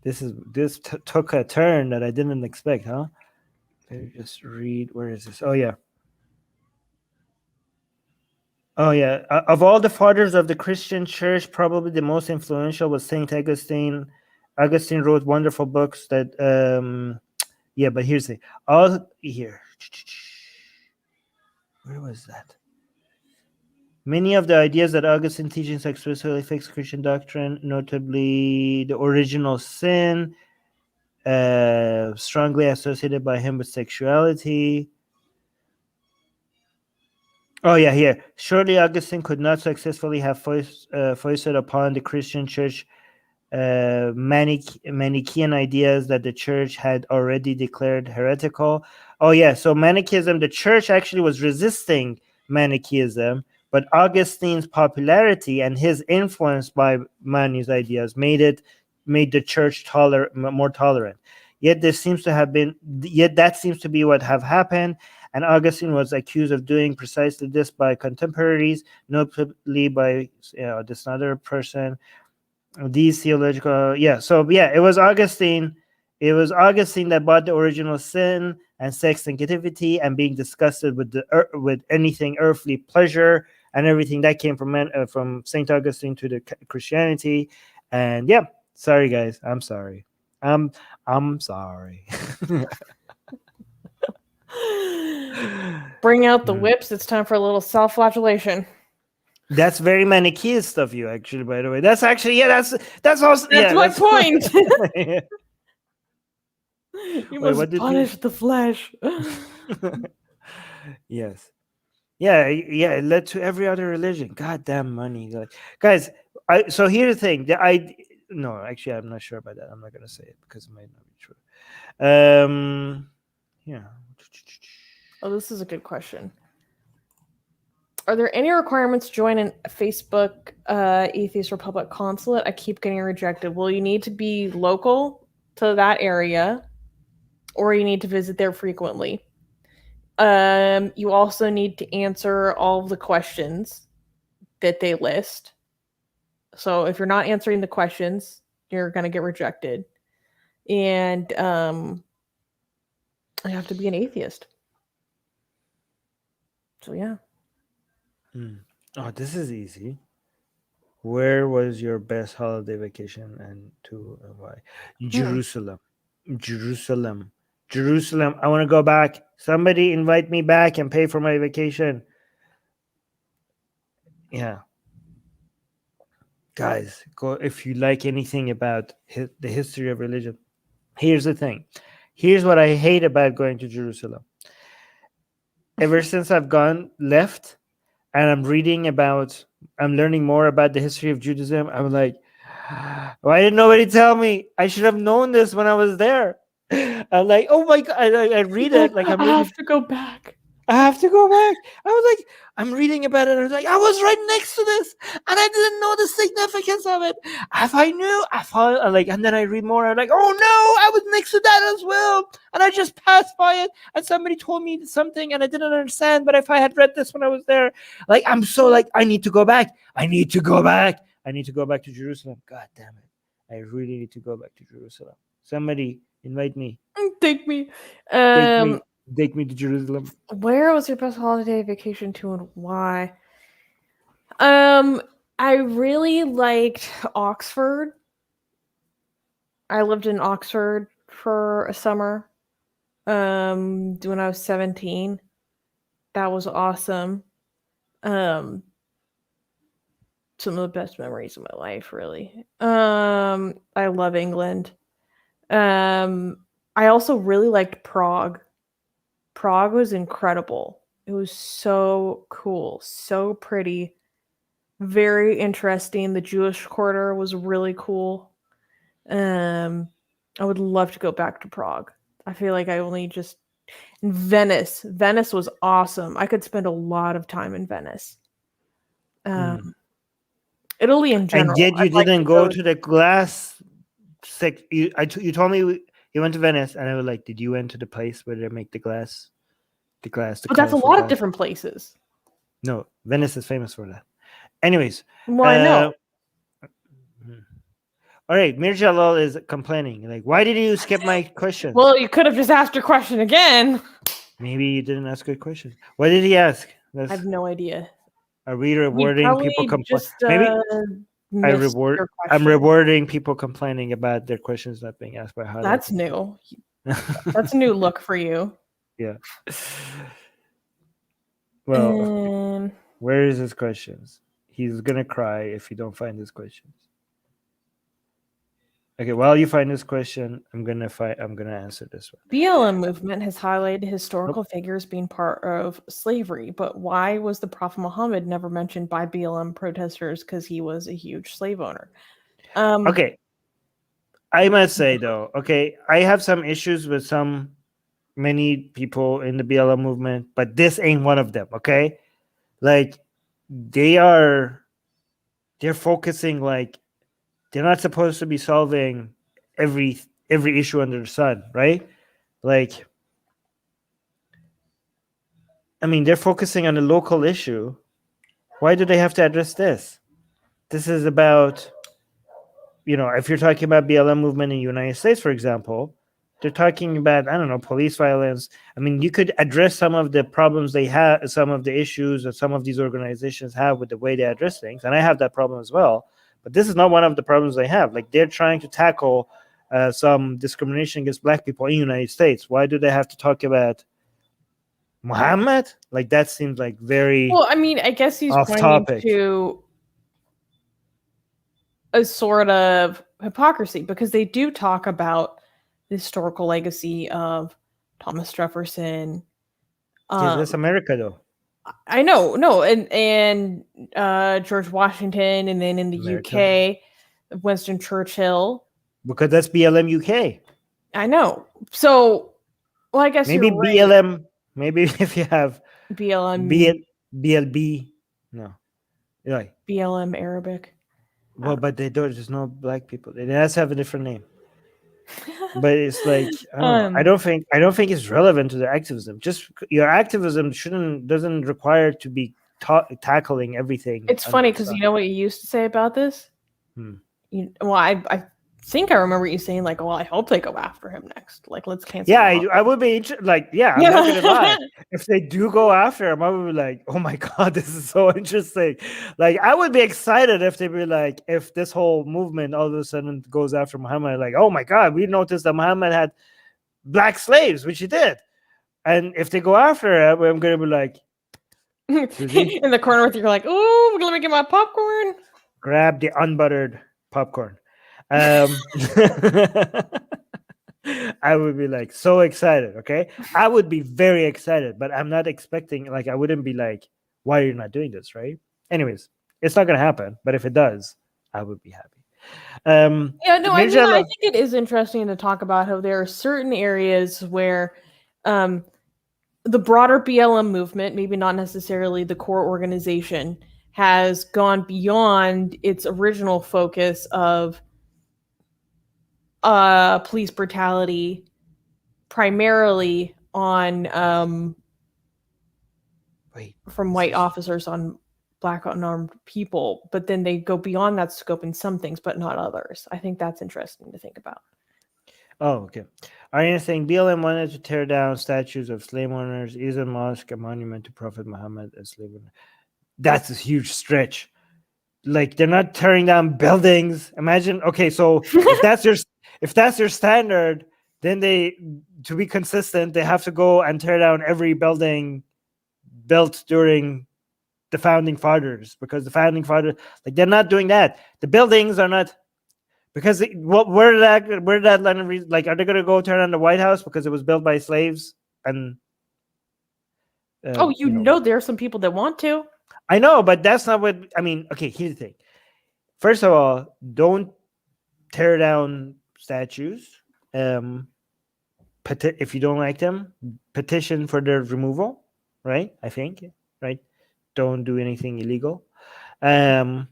Speaker 1: This took a turn that I didn't expect, huh? Let me just read. Where is this? Oh yeah. Of all the fathers of the Christian Church, probably the most influential was Saint Augustine. Augustine wrote wonderful books that but here's the here. Where was that? Many of the ideas that Augustine teaches explicitly fix Christian doctrine, notably the original sin, strongly associated by him with sexuality. Oh yeah, here. Surely Augustine could not successfully have foisted upon the Christian Church Manichaean ideas that the church had already declared heretical. Oh yeah, so Manichaeism, the church actually was resisting Manichaeism, but Augustine's popularity and his influence by Mani's ideas made the church more tolerant. Yet that seems to be what have happened, and Augustine was accused of doing precisely this by contemporaries, notably by this other person. These theological, it was Augustine. It was Augustine that brought the original sin and sex negativity and being disgusted with anything earthly pleasure and everything that came from Saint Augustine to the Christianity. And sorry guys, I'm sorry. I'm sorry.
Speaker 2: Bring out the whips. It's time for a little self-flagellation.
Speaker 1: That's very Manichaeist of you, actually. By the way, that's actually that's also
Speaker 2: That's my point.
Speaker 1: Yeah.
Speaker 2: You
Speaker 1: Wait,
Speaker 2: must
Speaker 1: what did
Speaker 2: punish the flesh.
Speaker 1: Yes. Yeah, it led to every other religion. Goddamn money, like, guys. So here's the thing. No, actually, I'm not sure about that. I'm not gonna say it because it might not be true. Yeah.
Speaker 2: Oh, this is a good question. Are there any requirements to join a Facebook Atheist Republic Consulate? I keep getting rejected. Well, you need to be local to that area, or you need to visit there frequently. You also need to answer all of the questions that they list. So if you're not answering the questions, you're going to get rejected. And you have to be an atheist. So yeah.
Speaker 1: Oh, this is easy. Where was your best holiday vacation and to and why? Jerusalem. Jerusalem. I want to go back. Somebody invite me back and pay for my vacation. Yeah. Guys, go if you like anything about the history of religion. Here's the thing. Here's what I hate about going to Jerusalem. Ever since I've left, and I'm learning more about the history of Judaism, I'm like, why didn't nobody tell me? I should have known this when I was there. I'm like, oh my God. I read it. Like,
Speaker 2: I have to go back.
Speaker 1: I have to go back. I was like, I'm reading about it. And I was like, I was right next to this. And I didn't know the significance of it. If I knew, and then I read more. I'm like, oh no, I was next to that as well. And I just passed by it. And somebody told me something and I didn't understand. But if I had read this when I was there, like, I'm so like, I need to go back. I need to go back to Jerusalem. God damn it. I really need to go back to Jerusalem. Somebody invite me.
Speaker 2: Take me.
Speaker 1: Take me to Jerusalem.
Speaker 2: Where was your best holiday vacation to and why? I really liked Oxford. I lived in Oxford for a summer. When I was 17. That was awesome. Some of the best memories of my life, really. I love England. I also really liked Prague. Prague was incredible. It was so cool, so pretty, very interesting. The Jewish quarter was really cool. I would love to go back to Prague. I feel like I only just in Venice. Venice was awesome. I could spend a lot of time in Venice. Italy in general.
Speaker 1: And yet you didn't go to the glass you told me you went to Venice, and I was like, did you went to the place where they make the glass? But
Speaker 2: that's a lot of different places.
Speaker 1: No, Venice is famous for that. Anyways.
Speaker 2: Well, I know.
Speaker 1: All right, Mir Jalal is complaining. Like, why did you skip my question?
Speaker 2: Well, you could have just asked your question again.
Speaker 1: Maybe you didn't ask a good question. What did he ask?
Speaker 2: I have no idea.
Speaker 1: Are we rewarding people complaining? I'm rewarding people complaining about their questions not being asked by how.
Speaker 2: That's new. That's a new look for you.
Speaker 1: Yeah. Well, where is his questions? He's gonna cry if you don't find his questions. Okay, while you find this question, I'm gonna answer this one.
Speaker 2: BLM movement has highlighted historical figures being part of slavery, but why was the Prophet Muhammad never mentioned by BLM protesters? Because he was a huge slave owner.
Speaker 1: Okay, I must say though, I have some issues with many people in the BLM movement, but this ain't one of them. Okay, like they're focusing like. They're not supposed to be solving every issue under the sun, right? Like, I mean, they're focusing on a local issue. Why do they have to address this? This is about, if you're talking about BLM movement in the United States, for example, they're talking about, I don't know, police violence. I mean, you could address some of the problems they have, some of the issues that some of these organizations have with the way they address things. And I have that problem as well. But this is not one of the problems they have. Like, they're trying to tackle some discrimination against black people in the United States. Why do they have to talk about Muhammad? Like, that seems like very
Speaker 2: Well, I mean, I guess he's
Speaker 1: off
Speaker 2: pointing
Speaker 1: topic.
Speaker 2: to a sort of hypocrisy, because they do talk about the historical legacy of Thomas Jefferson.
Speaker 1: Yeah, that's America, though.
Speaker 2: I know, no, and George Washington, and then in the
Speaker 1: America.
Speaker 2: UK, Winston Churchill.
Speaker 1: Because that's BLM UK.
Speaker 2: I know. So, well, I guess
Speaker 1: Maybe
Speaker 2: you're right.
Speaker 1: BLM. Maybe if you have
Speaker 2: BLM,
Speaker 1: BLB. No. Right.
Speaker 2: BLM Arabic.
Speaker 1: Well, but they don't. There's no black people. It has to have a different name. But it's like, I don't know. I don't think it's relevant to the activism. Just your activism doesn't require to be tackling everything.
Speaker 2: It's funny because you know what you used to say about this. I think I remember you saying, like, well, I hope they go after him next. Like, let's cancel.
Speaker 1: Yeah, I would be like, yeah, I'm not gonna lie. If they do go after him, I would be like, oh my god, this is so interesting. Like, I would be excited if they be like, if this whole movement all of a sudden goes after Muhammad, like, oh my god, we noticed that Muhammad had black slaves, which he did. And if they go after him, I'm gonna be like,
Speaker 2: in the corner with you, like, oh, let me get my popcorn.
Speaker 1: Grab the unbuttered popcorn. I would be like so excited. Okay, I would be very excited, but I'm not expecting, like, I wouldn't be like, why are you not doing this, right? Anyways, it's not gonna happen, but if it does, I would be happy.
Speaker 2: I think it is interesting to talk about how there are certain areas where the broader BLM movement, maybe not necessarily the core organization, has gone beyond its original focus of police brutality, primarily on from white officers on black unarmed people, but then they go beyond that scope in some things, but not others. I think that's interesting to think about.
Speaker 1: Oh, okay. Aryan saying BLM wanted to tear down statues of slave owners, Islam Mosque, a monument to Prophet Muhammad as slave owner. That's a huge stretch. Like, they're not tearing down buildings. Imagine, okay, so if that's your standard, then to be consistent, they have to go and tear down every building built during the founding fathers, because the founding fathers, like, they're not doing that. The buildings are not, because where did that line of reason, like, are they going to go turn on the White House because it was built by slaves? And
Speaker 2: there are some people that want to.
Speaker 1: I know, but that's not what I mean. Okay, here's the thing. First of all, don't tear down statues. If you don't like them, petition for their removal, right? I think, right? Don't do anything illegal. And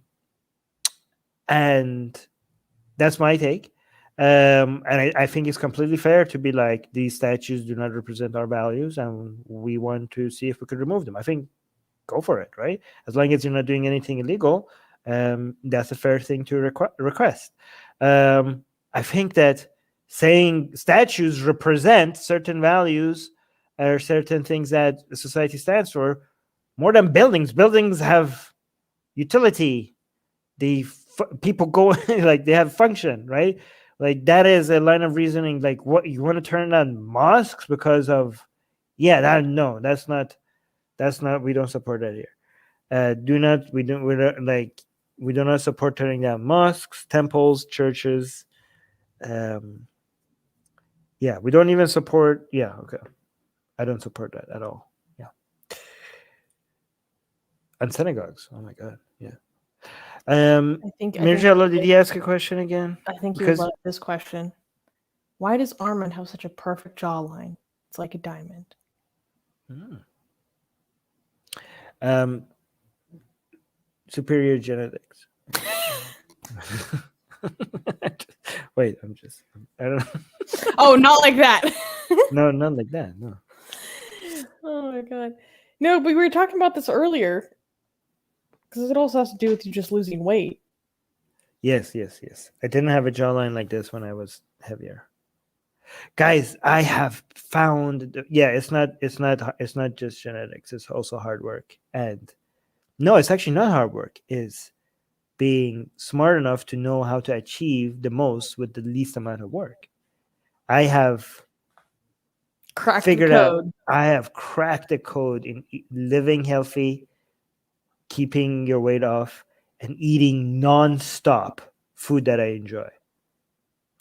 Speaker 1: that's my take. And I think it's completely fair to be like, these statues do not represent our values, and we want to see if we could remove them. I think go for it, right? As long as you're not doing anything illegal, that's a fair thing to request. I think that saying statues represent certain values or certain things that society stands for, more than buildings. Buildings have utility. People go like, they have function, right? Like, that is a line of reasoning. Like, what, you want to turn on mosques because of, that's not. We don't support that here. We do not support turning down mosques, temples, churches. We don't even support. Okay, I don't support that at all. Yeah, and synagogues. Oh my god. Yeah. I think Mirjala, did you ask a question again?
Speaker 2: I think you love this question. Why does Armin have such a perfect jawline? It's like a diamond.
Speaker 1: Superior genetics. Wait, I don't know.
Speaker 2: Oh, not like that.
Speaker 1: No, not like that. No.
Speaker 2: Oh my god. No, but we were talking about this earlier, because it also has to do with you just losing weight.
Speaker 1: Yes. I didn't have a jawline like this when I was heavier. Guys, I have found, it's not just genetics, it's also hard work. And no, it's actually not hard work. Is being smart enough to know how to achieve the most with the least amount of work. I have
Speaker 2: Crack the
Speaker 1: figured out,
Speaker 2: code.
Speaker 1: I have cracked the code in living healthy, keeping your weight off, and eating non-stop food that I enjoy.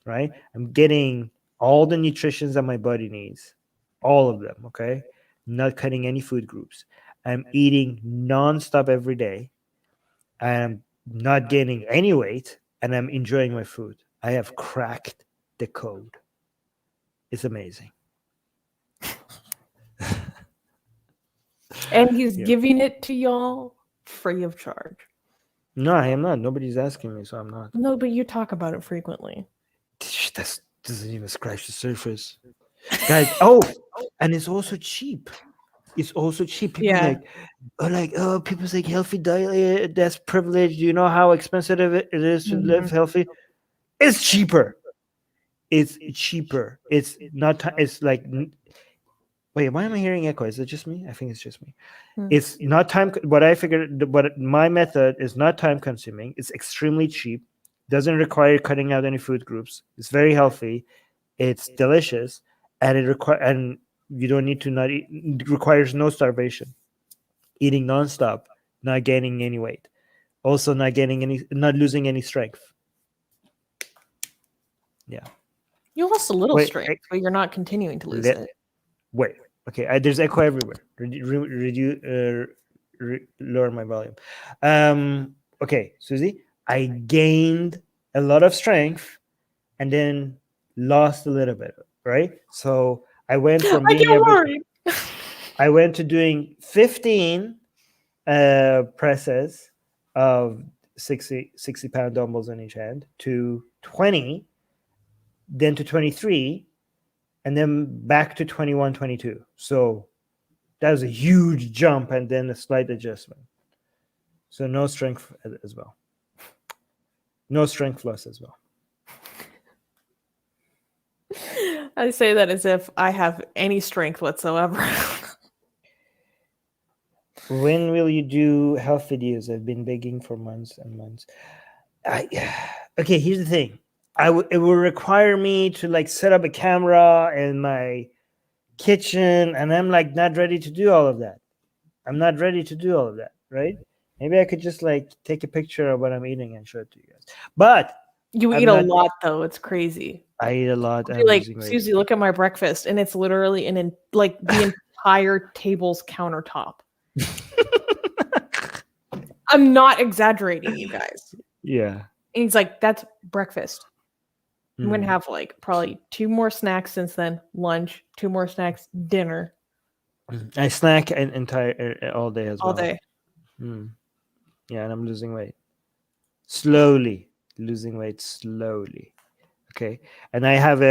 Speaker 1: Right? I'm getting all the nutrition that my body needs, all of them. Okay, not cutting any food groups. I'm eating non-stop every day. I'm not gaining any weight, and I'm enjoying my food. I have cracked the code. It's amazing.
Speaker 2: And he's
Speaker 1: Yeah.
Speaker 2: giving it to y'all free of charge.
Speaker 1: No, I am not. Nobody's asking me, so I'm not.
Speaker 2: No, but you talk about it frequently.
Speaker 1: That doesn't even scratch the surface, guys. Oh, and it's also cheap. It's also cheap. People people say healthy diet, that's privilege. Do you know how expensive it is to live healthy? It's cheaper. It's cheaper. It's not. It's like. Wait, why am I hearing echo? Is it just me? I think it's just me. It's not time. What I figured, but my method is not time consuming. It's extremely cheap. Doesn't require cutting out any food groups. It's very healthy. It's delicious, and and you don't need to not eat. It requires no starvation. Eating nonstop, not gaining any weight, also not losing any strength. Yeah.
Speaker 2: You lost a little
Speaker 1: Wait,
Speaker 2: strength, but you're not continuing to lose it.
Speaker 1: Wait. Okay. There's echo everywhere. Lower my volume. Okay, Susie. I gained a lot of strength, and then lost a little bit. Right. So I went from being I went to doing 15 presses of 60-pound dumbbells in each hand to 20, then to 23, and then back to 21, 22. So that was a huge jump and then a slight adjustment. So no strength as well. No strength loss as well.
Speaker 2: I say that as if I have any strength whatsoever.
Speaker 1: When will you do health videos? I've been begging for months and months. Okay, here's the thing. It will require me to like set up a camera in my kitchen, and I'm like not ready to do all of that. I'm not ready to do all of that, right? Maybe I could just like take a picture of what I'm eating and show it to you guys. But
Speaker 2: you eat a lot, though. It's crazy.
Speaker 1: I eat a lot.
Speaker 2: And like, Susie, look at my breakfast, and it's literally like the entire table's countertop. I'm not exaggerating, you guys.
Speaker 1: Yeah.
Speaker 2: And he's like, that's breakfast. I'm going to have like probably 2 more snacks since then, lunch, 2 more snacks, dinner.
Speaker 1: I snack all day as well.
Speaker 2: All day.
Speaker 1: Yeah, and I'm losing weight. Slowly. Losing weight slowly. Okay. And I have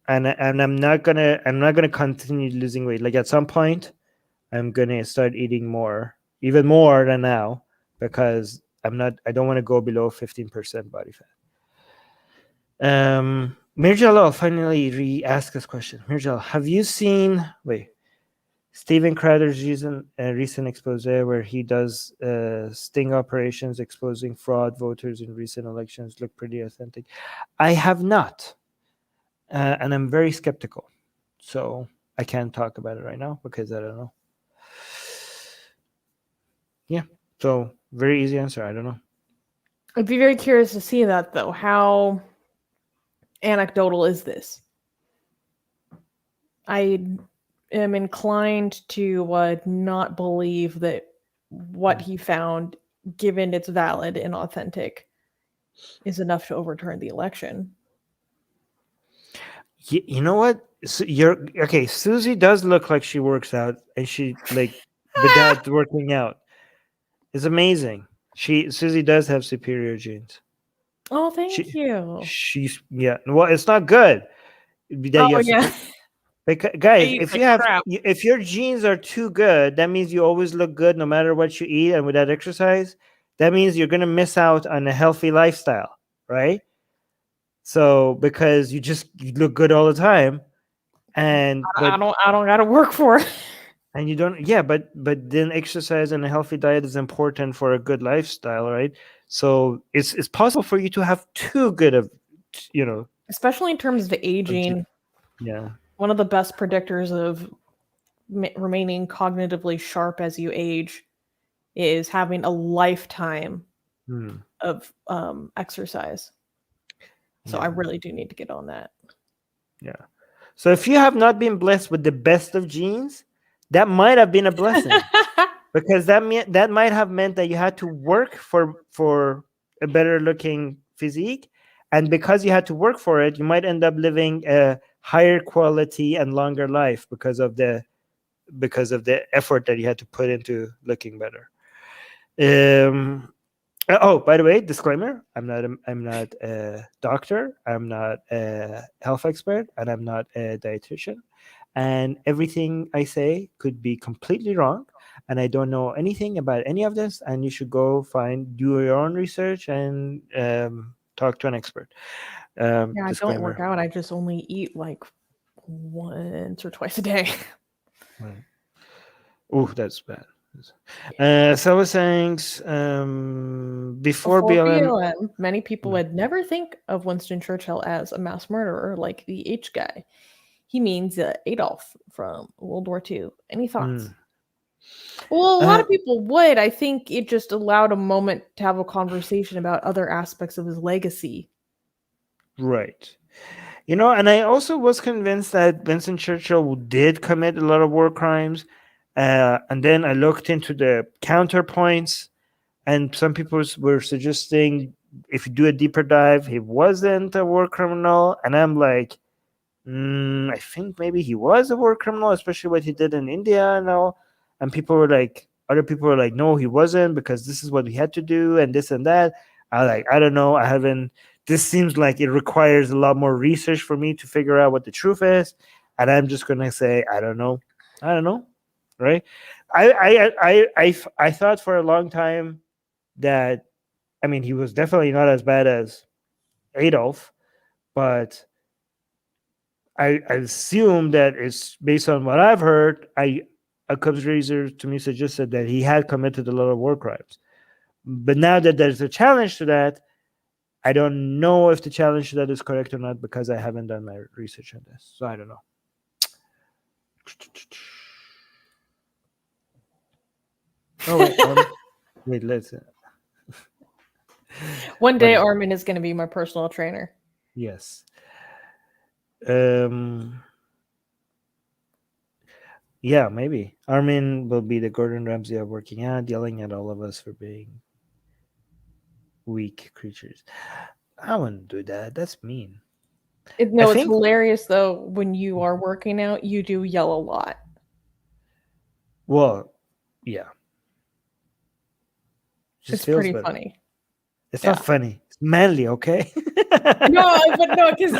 Speaker 1: and I'm not gonna continue losing weight. Like at some point, I'm gonna start eating more, even more than now, because I don't want to go below 15% body fat. Mirjal, I'll finally re-ask this question. Mirjal, have you seen Steven Crowder's recent expose where he does sting operations exposing fraud voters in recent elections look pretty authentic? I have not, and I'm very skeptical, so I can't talk about it right now because I don't know. Yeah, so very easy answer. I don't know.
Speaker 2: I'd be very curious to see that, though. How anecdotal is this? I am inclined to not believe that what he found, given it's valid and authentic, is enough to overturn the election.
Speaker 1: You know what? So Susie does look like she works out, and she without working out. It's amazing. Susie does have superior genes.
Speaker 2: Oh, thank you.
Speaker 1: Well, it's not good. Because, guys, if your genes are too good, that means you always look good no matter what you eat and without exercise. That means you're gonna miss out on a healthy lifestyle, right? So because you look good all the time, and
Speaker 2: I don't gotta work for it.
Speaker 1: And you don't, yeah, but then exercise and a healthy diet is important for a good lifestyle, right? So it's possible for you to have too good of, you know,
Speaker 2: Especially in terms of aging.
Speaker 1: yeah.
Speaker 2: One of the best predictors of remaining cognitively sharp as you age is having a lifetime
Speaker 1: Hmm.
Speaker 2: of exercise. So I
Speaker 1: Yeah.
Speaker 2: really do need to get on that.
Speaker 1: Yeah. So if you have not been blessed with the best of genes, that might have been a blessing, because that might have meant that you had to work for a better looking physique, and because you had to work for it, you might end up living a higher quality and longer life because of the effort that you had to put into looking better. Oh, by the way, disclaimer: I'm not a doctor, I'm not a health expert, and I'm not a dietitian. And everything I say could be completely wrong, and I don't know anything about any of this. And you should go do your own research and talk to an expert.
Speaker 2: Yeah, I don't work
Speaker 1: Disclaimer.
Speaker 2: out. I just only eat like once or twice a day.
Speaker 1: Right. Oh, that's bad. So I was saying, before
Speaker 2: Before
Speaker 1: BLM.
Speaker 2: BLM, many people would never think of Winston Churchill as a mass murderer like the H guy. He means Adolf from World War II. Any thoughts?
Speaker 1: Mm.
Speaker 2: Well, a lot
Speaker 1: Uh,
Speaker 2: of people would. I think it just allowed a moment to have a conversation about other aspects of his legacy.
Speaker 1: right. And I also was convinced that Winston Churchill did commit a lot of war crimes. And then I looked into the counterpoints, and some people were suggesting if you do a deeper dive, he wasn't a war criminal. And I'm like, I think maybe he was a war criminal, especially what he did in India and all. And other people were like, no, he wasn't, because this is what he had to do and this and that. I don't know. I haven't. This seems like it requires a lot more research for me to figure out what the truth is, and I'm just gonna say I don't know. I don't know, right? I thought for a long time that, I mean, he was definitely not as bad as Adolf, but I assume that it's based on what I've heard. A Cubs raiser to me suggested that he had committed a lot of war crimes. But now that there's a challenge to that, I don't know if the challenge to that is correct or not, because I haven't done my research on this. So I don't know. Oh wait, let's.
Speaker 2: One day, Armin is going to be my personal trainer.
Speaker 1: Yes. Yeah, maybe Armin will be the Gordon Ramsay of working out, yelling at all of us for being weak creatures. I wouldn't do that. That's mean.
Speaker 2: It's hilarious though. When you are working out, you do yell a lot.
Speaker 1: Well, yeah.
Speaker 2: It's pretty funny.
Speaker 1: It's not funny. It's manly, okay?
Speaker 2: No, but no, because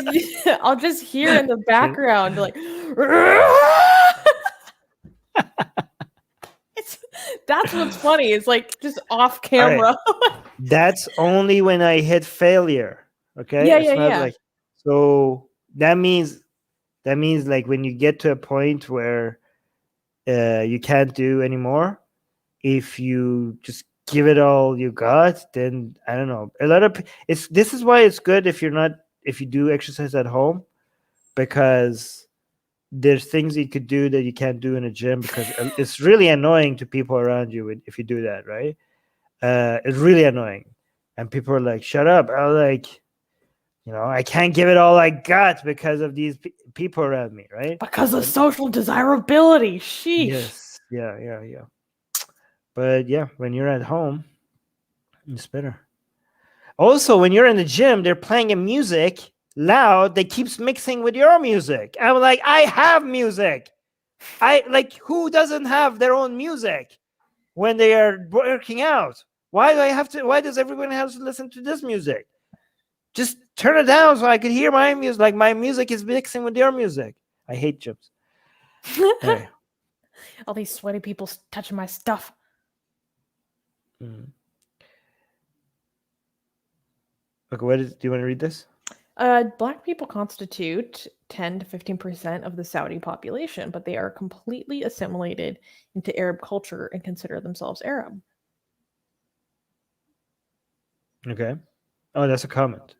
Speaker 2: I'll just hear in the background like. That's what's funny. It's like just off camera.
Speaker 1: Right. That's only when I hit failure. Okay.
Speaker 2: Yeah,
Speaker 1: it's not
Speaker 2: yeah.
Speaker 1: like, so that means like when you get to a point where you can't do anymore, if you just give it all you got, then I don't know. A lot of this is why it's good if you do exercise at home, because there's things you could do that you can't do in a gym, because it's really annoying to people around you if you do that, right? It's really annoying, and people are like, "Shut up!" I'm like, I can't give it all I got because of these people around me, right?
Speaker 2: Because of social desirability. Sheesh.
Speaker 1: Yes, yeah. But yeah, when you're at home, it's better. Also, when you're in the gym, they're playing a music loud that keeps mixing with your music. I'm like, I have music. Who doesn't have their own music when they are working out? Why does everyone have to listen to this music? Just turn it down so I could hear my music. Like, my music is mixing with your music. I hate gyms. Anyway.
Speaker 2: All these sweaty people touching my stuff.
Speaker 1: Okay, do you want to read this?
Speaker 2: Black people constitute 10 to 15% of the Saudi population, but they are completely assimilated into Arab culture and consider themselves Arab.
Speaker 1: Okay. Oh, that's a comment.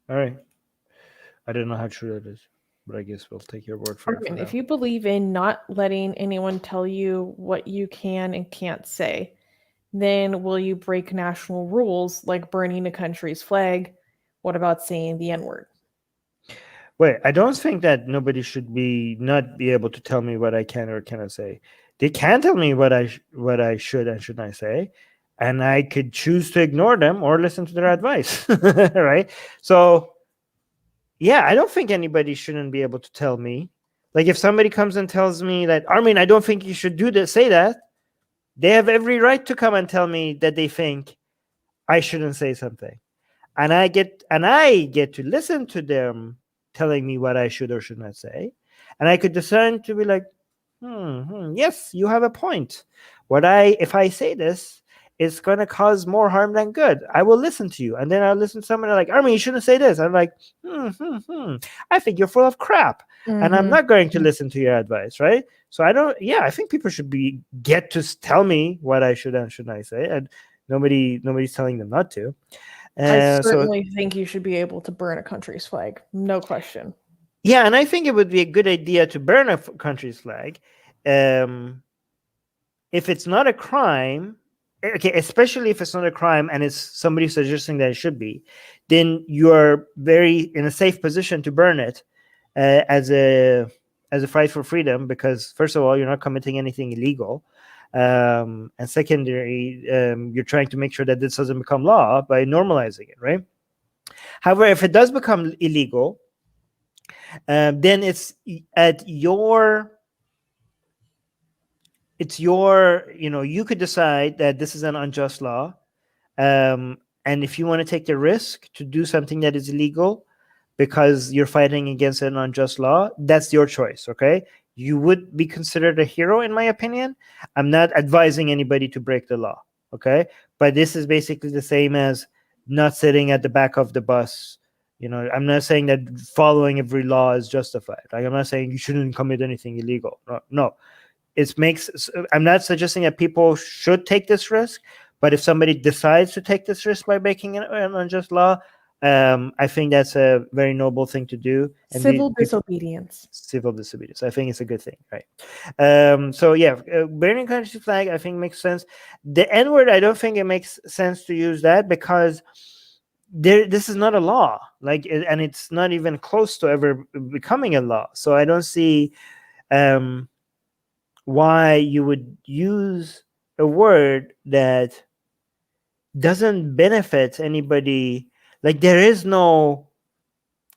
Speaker 1: All right. I don't know how true that is, but I guess we'll take your word for it.
Speaker 2: Armin, if you believe in not letting anyone tell you what you can and can't say, then will you break national rules like burning a country's flag? What about saying the N-word?
Speaker 1: Wait, I don't think that nobody should not be able to tell me what I can or cannot say. They can tell me what I should and should not say, and I could choose to ignore them or listen to their advice. Right? So, yeah, I don't think anybody shouldn't be able to tell me. Like if somebody comes and tells me that, Armin, I don't think you should do this, say that. They have every right to come and tell me that they think I shouldn't say something, and I get to listen to them telling me what I should or should not say, and I could discern to be like, yes, you have a point. If I say this, it's going to cause more harm than good. I will listen to you, and then I'll listen to someone like, Armin, you shouldn't say this. I'm like, I think you're full of crap, and I'm not going to listen to your advice, right? So I think people should get to tell me what I should and should not say, and nobody's telling them not to.
Speaker 2: I certainly think you should be able to burn a country's flag, no question.
Speaker 1: Yeah, and I think it would be a good idea to burn a country's flag, if it's not a crime. Okay, especially if it's not a crime and it's somebody suggesting that it should be, then you're in a safe position to burn it as a fight for freedom, because first of all, you're not committing anything illegal, and secondary, you're trying to make sure that this doesn't become law by normalizing it, right? However, if it does become illegal, then it's your, you could decide that this is an unjust law, and if you want to take the risk to do something that is illegal because you're fighting against an unjust law, that's your choice. Okay, you would be considered a hero, in my opinion. I'm not advising anybody to break the law, okay? But this is basically the same as not sitting at the back of the bus. I'm not saying that following every law is justified. Like, I'm not saying you shouldn't commit anything illegal. No. I'm not suggesting that people should take this risk, but if somebody decides to take this risk by breaking an unjust law, I think that's a very noble thing to do. And
Speaker 2: civil disobedience.
Speaker 1: Civil disobedience. I think it's a good thing, right? So yeah, burning country's flag, I think makes sense. The N-word, I don't think it makes sense to use that, because this is not a law, and it's not even close to ever becoming a law. So I don't see why you would use a word that doesn't benefit anybody. Like, there is no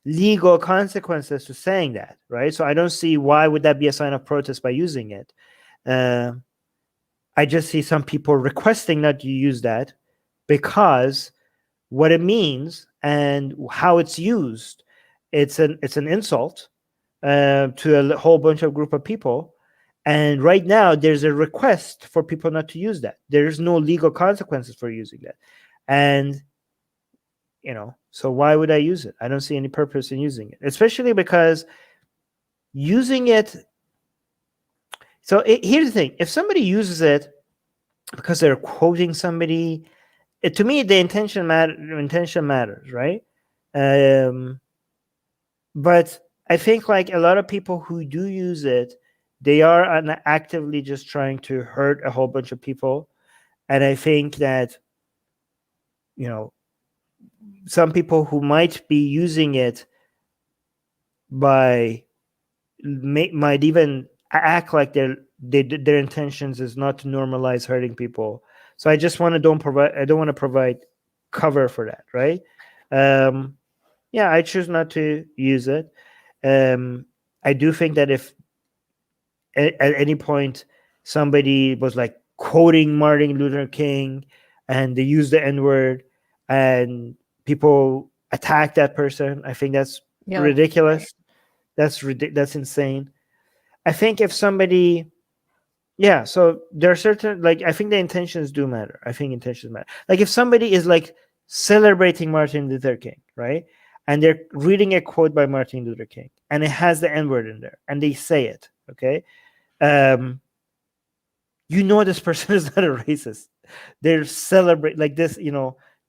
Speaker 1: legal consequences to saying that, right? So I don't see why would that be a sign of protest by using it. I just see some people requesting that you use that because what it means and how it's used, it's an insult to a whole bunch of group of people. And right now, there's a request for people not to use that. There's no legal consequences for using that. And so why would I use it? I don't see any purpose in using it, especially because using it. So here's the thing: if somebody uses it because they're quoting somebody, to me, the intention matters, right? But I think like a lot of people who do use it, they are actively just trying to hurt a whole bunch of people, and I think that some people who might be using it might even act like their intentions is not to normalize hurting people. So I just want to I don't want to provide cover for that, right? Yeah, I choose not to use it. I do think that if at any point somebody was like quoting Martin Luther King and they use the N-word and people attack that person, I think that's ridiculous. That's insane. I think if somebody, so there are certain, like, I think the intentions do matter. I think intentions matter. Like if somebody is like celebrating Martin Luther King, right? And they're reading a quote by Martin Luther King, and it has the N-word in there, and they say it, okay? This person is not a racist. They're celebrate like this,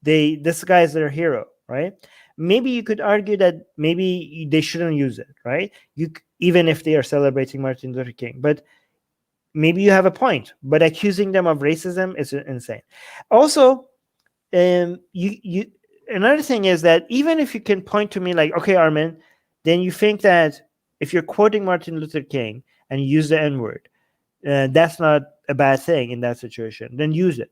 Speaker 1: this guy is their hero, right? Maybe you could argue that maybe they shouldn't use it, right? Even if they are celebrating Martin Luther King, but maybe you have a point. But accusing them of racism is insane. Also, another thing is that even if you can point to me like, okay, Armin, then you think that if you're quoting Martin Luther King and you use the N-word, that's not a bad thing in that situation, then use it.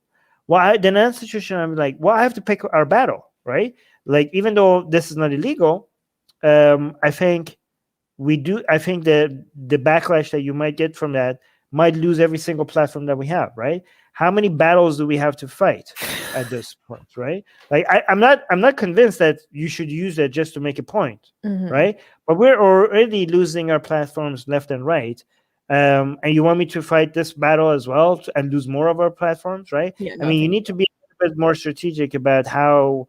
Speaker 1: Then in that situation, I'm like, well, I have to pick our battle, right? Like, even though this is not illegal, I think that the backlash that you might get from that might lose every single platform that we have, right? How many battles do we have to fight at this point, right? Like, I'm not convinced that you should use it just to make a point, right? But we're already losing our platforms left and right. And you want me to fight this battle as well and lose more of our platforms, right?
Speaker 2: Yeah,
Speaker 1: I mean, you need to be a bit more strategic about how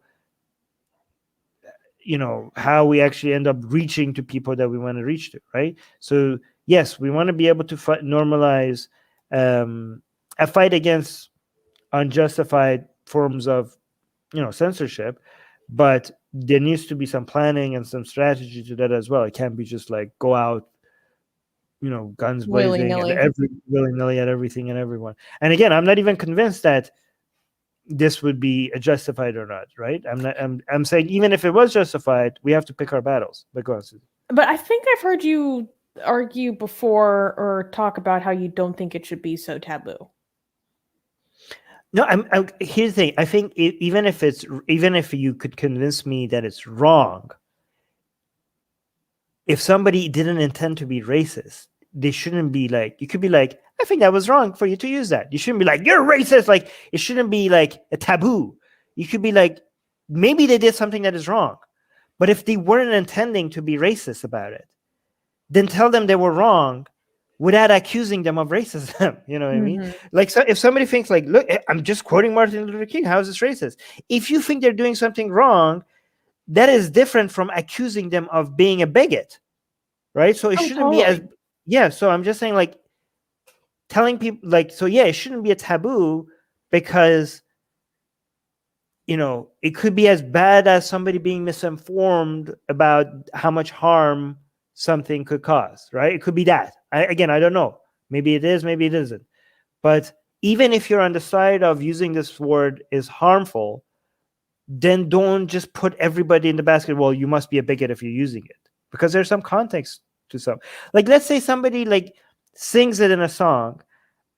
Speaker 1: we actually end up reaching to people that we want to reach to, right? So yes, we want to be able to normalize a fight against unjustified forms of censorship, but there needs to be some planning and some strategy to that as well. It can't be just like go out guns blazing and willy-nilly at everything and everyone. And again, I'm not even convinced that this would be justified or not, right? I'm saying even if it was justified, we have to pick our battles. But go on, Susan.
Speaker 2: But I think I've heard you argue before or talk about how you don't think it should be so taboo.
Speaker 1: No, here's the thing. I think even if you could convince me that it's wrong, if somebody didn't intend to be racist, they shouldn't be like, you could be like, I think that was wrong for you to use that. You shouldn't be like, you're racist. Like, it shouldn't be like a taboo. You could be like, maybe they did something that is wrong. But if they weren't intending to be racist about it, then tell them they were wrong without accusing them of racism. You know what I mean? Like, so if somebody thinks like, look, I'm just quoting Martin Luther King, how is this racist? If you think they're doing something wrong, that is different from accusing them of being a bigot, right? So it shouldn't be as, so I'm just saying, like, telling people, like, so yeah, it shouldn't be a taboo because, it could be as bad as somebody being misinformed about how much harm something could cause, right? It could be that. I don't know. Maybe it is, maybe it isn't. But even if you're on the side of using this word is harmful, then don't just put everybody in the basket. Well, you must be a bigot if you're using it, because there's some context to some. Like, let's say somebody like sings it in a song,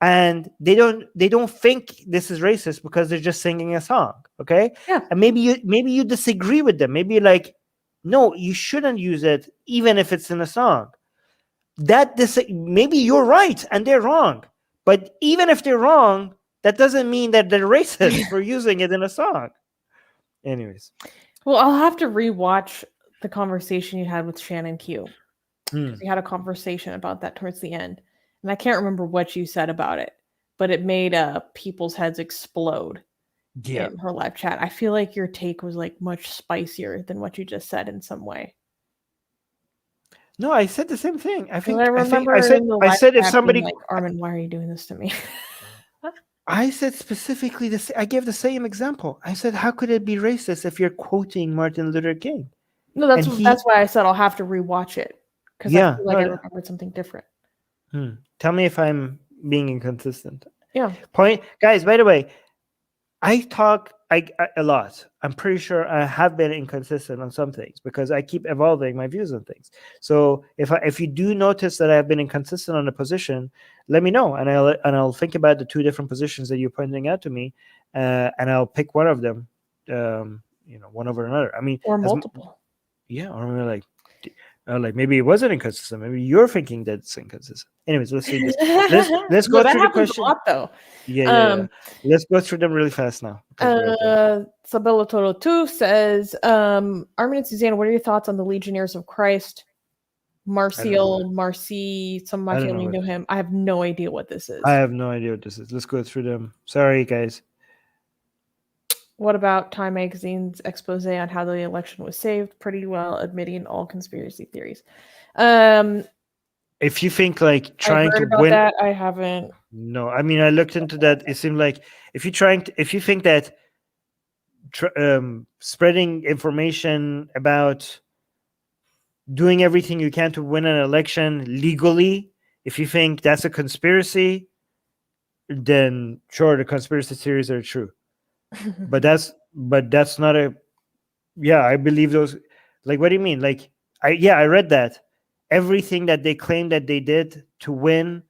Speaker 1: and they don't think this is racist because they're just singing a song, okay?
Speaker 2: Yeah.
Speaker 1: And maybe you disagree with them. Maybe you're like, no, you shouldn't use it, even if it's in a song. Maybe you're right and they're wrong, but even if they're wrong, that doesn't mean that they're racist for using it in a song. Anyways,
Speaker 2: well, I'll have to rewatch the conversation you had with Shannon Q. We had a conversation about that towards the end, and I can't remember what you said about it, but it made people's heads explode in her live chat. I feel like your take was like much spicier than what you just said in some way.
Speaker 1: No, I said the same thing. I
Speaker 2: said
Speaker 1: if somebody
Speaker 2: like, Armin, why are you doing this to me?
Speaker 1: I said specifically this. I gave the same example. I said, how could it be racist if you're quoting Martin Luther King?
Speaker 2: No, that's why I said I'll have to rewatch it, because I feel like I remembered something different.
Speaker 1: Tell me if I'm being inconsistent.
Speaker 2: Yeah.
Speaker 1: Guys, by the way, I talk a lot. I'm pretty sure I have been inconsistent on some things because I keep evolving my views on things. So if you do notice that I've been inconsistent on a position, let me know, and I'll think about the two different positions that you're pointing out to me, and I'll pick one of them, one over another. I mean,
Speaker 2: or multiple.
Speaker 1: Or like maybe it wasn't inconsistent. Maybe you're thinking that it's inconsistent. Anyways, let's see this. Let's go through the question.
Speaker 2: A lot, though.
Speaker 1: Yeah. Let's go through them really fast now.
Speaker 2: Sabella Toto 2 says, Armin and Susanna, what are your thoughts on the Legionnaires of Christ? Marcy, some of my family know him. I have no idea what this is.
Speaker 1: I have no idea what this is. Let's go through them. Sorry, guys.
Speaker 2: What about Time Magazine's expose on how the election was saved? Pretty well admitting all conspiracy theories.
Speaker 1: If you think like
Speaker 2: I
Speaker 1: trying
Speaker 2: heard
Speaker 1: to
Speaker 2: about
Speaker 1: win,
Speaker 2: that. I haven't.
Speaker 1: no, I mean I looked into that. It seemed like if you think that spreading information about doing everything you can to win an election legally, if you think that's a conspiracy, then sure, the conspiracy theories are true. But that's not a, yeah, I believe those. Like, what do you mean? Like, I read that everything that they claimed that they did to win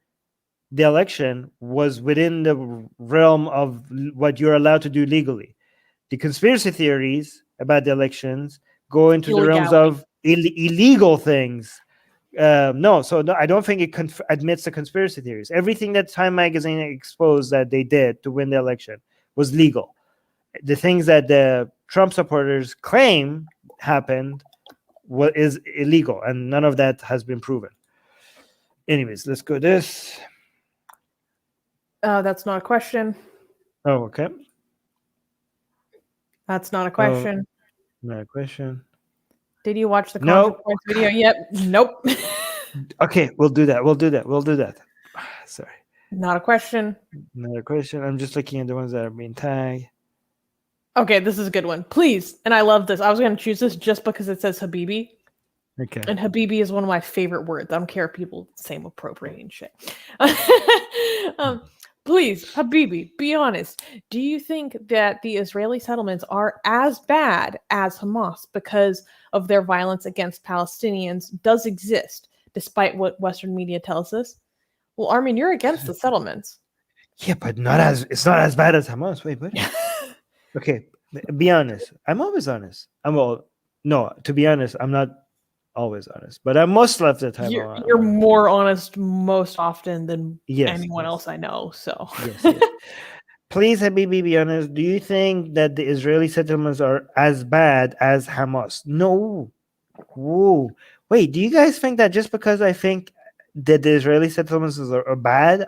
Speaker 1: the election was within the realm of what you're allowed to do legally. The conspiracy theories about the elections go into the realms
Speaker 2: Illegality.
Speaker 1: of illegal things. No, so no, I don't think it admits the conspiracy theories. Everything that Time Magazine exposed that they did to win the election was legal. The things that the Trump supporters claim happened is illegal, and none of that has been proven. Anyways, let's go this.
Speaker 2: That's not a question.
Speaker 1: Oh, okay.
Speaker 2: That's not a question.
Speaker 1: Not a question.
Speaker 2: Did you watch the
Speaker 1: No.
Speaker 2: ContraPoints video yet? Nope.
Speaker 1: Okay, we'll do that. Sorry.
Speaker 2: Not a question.
Speaker 1: Another question. I'm just looking at the ones that are being tagged.
Speaker 2: Okay, this is a good one. Please. And I love this. I was going to choose this just because it says Habibi.
Speaker 1: Okay.
Speaker 2: And Habibi is one of my favorite words. I don't care if people say appropriating shit. Please, Habibi, be honest. Do you think that the Israeli settlements are as bad as Hamas because of their violence against Palestinians does exist, despite what Western media tells us? Well, Armin, you're against the settlements.
Speaker 1: Yeah, but it's not as bad as Hamas. Wait, what? Okay, be honest. I'm always honest. No, to be honest, I'm not always honest, but I'm most of the time.
Speaker 2: You're more honest most often than anyone
Speaker 1: yes.
Speaker 2: else I know. So
Speaker 1: yes. Please, Habibi, be honest. Do you think that the Israeli settlements are as bad as Hamas? No. Whoa. Wait, do you guys think that just because I think that the Israeli settlements are bad,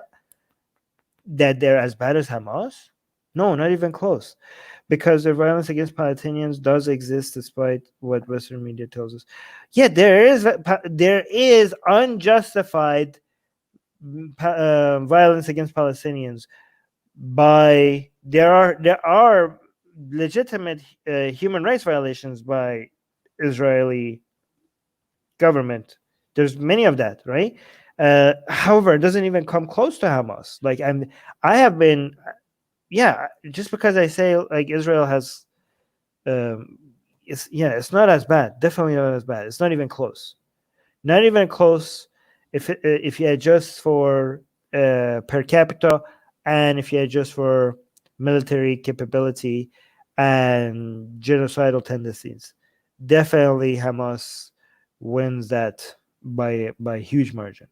Speaker 1: that they're as bad as Hamas? No, not even close. Because the violence against Palestinians does exist, despite what Western media tells us. Yeah, there is unjustified violence against Palestinians. There are legitimate human rights violations by Israeli government. There's many of that, right? However, it doesn't even come close to Hamas. Like, I have been. Yeah, just because I say like Israel has, it's not as bad. Definitely not as bad. It's not even close. Not even close. If you adjust for per capita, and if you adjust for military capability and genocidal tendencies, definitely Hamas wins that by a huge margin.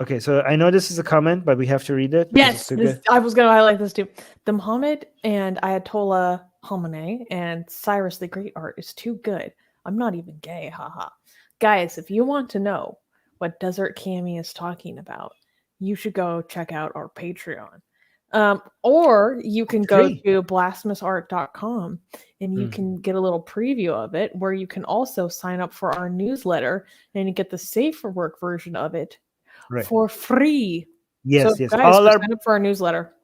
Speaker 1: Okay, so I know this is a comment, but we have to read it.
Speaker 2: Yes, I was going to highlight this too. The Muhammad and Ayatollah Khamenei and Cyrus the Great art is too good. I'm not even gay, haha. Guys, if you want to know what Desert Cami is talking about, you should go check out our Patreon. Or you can go to blasphemousart.com and you can get a little preview of it, where you can also sign up for our newsletter and you get the safe for work version of it for free.
Speaker 1: Yes,
Speaker 2: so guys, sign up for our newsletter.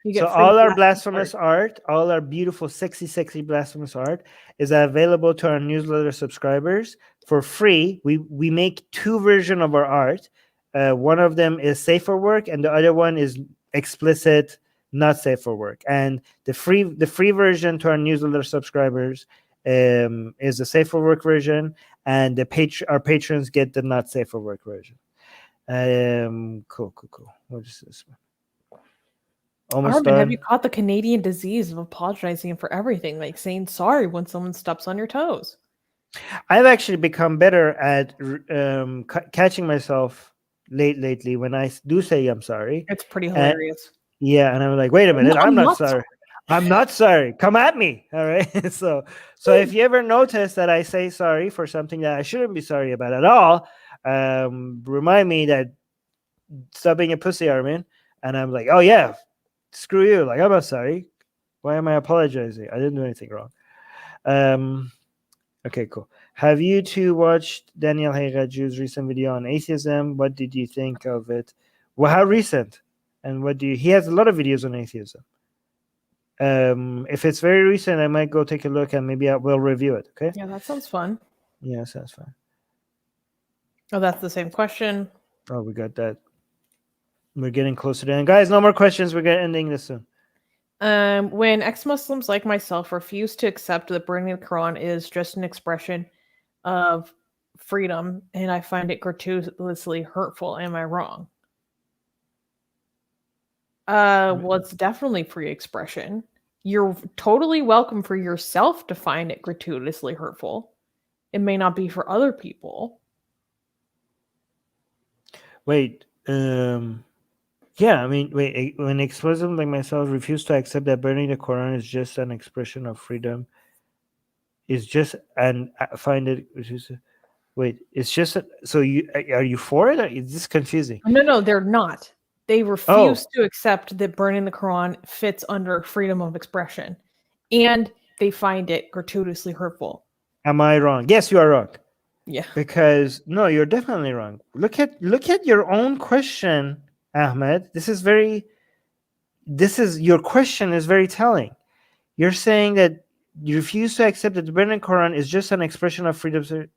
Speaker 2: You get
Speaker 1: all our blasphemous art, all our beautiful, sexy blasphemous art is available to our newsletter subscribers for free. We make two versions of our art. One of them is safe for work, and the other one is explicit, not safe for work. And the free version to our newsletter subscribers is the safe for work version, and our patrons get the not safe for work version. Cool. What is this one? Almost
Speaker 2: Armin,
Speaker 1: done.
Speaker 2: have you caught the Canadian disease of apologizing for everything, like saying sorry when someone steps on your toes?
Speaker 1: I've actually become better at catching myself lately when I do say I'm sorry.
Speaker 2: It's pretty hilarious.
Speaker 1: And I'm like, wait a minute, I'm not sorry. I'm not sorry. Come at me. All right. So if you ever notice that I say sorry for something that I shouldn't be sorry about at all, remind me that stop being a pussy, Armin. and I'm like, oh yeah, screw you. Like, I'm not sorry. Why am I apologizing? I didn't do anything wrong. Okay, cool. Have you two watched Daniel Hagajou's recent video on atheism? What did you think of it? Well, how recent? And what do you? He has a lot of videos on atheism. If it's very recent, I might go take a look and maybe I will review it. Okay.
Speaker 2: Yeah, that sounds fun.
Speaker 1: Yeah, sounds fine.
Speaker 2: Oh, that's the same question.
Speaker 1: Oh, we got that. We're getting closer to the end. Guys, no more questions. We're ending this soon.
Speaker 2: When ex-Muslims like myself refuse to accept that burning the Quran is just an expression of freedom, and I find it gratuitously hurtful, am I wrong? Well, it's definitely free expression. You're totally welcome for yourself to find it gratuitously hurtful. It may not be for other people.
Speaker 1: Wait, yeah, I mean, wait, when ex-Muslims like myself refuse to accept that burning the Quran is just an expression of freedom, is just, and I find it, wait, it's just, so are you for it? Or is this confusing?
Speaker 2: No, they're not. They refuse to accept that burning the Quran fits under freedom of expression, and they find it gratuitously hurtful.
Speaker 1: Am I wrong? Yes, you are wrong.
Speaker 2: Yeah.
Speaker 1: Because no, you're definitely wrong. Look at your own question, Ahmed. Your question is very telling. You're saying that you refuse to accept that the burning Quran is just an expression of freedom,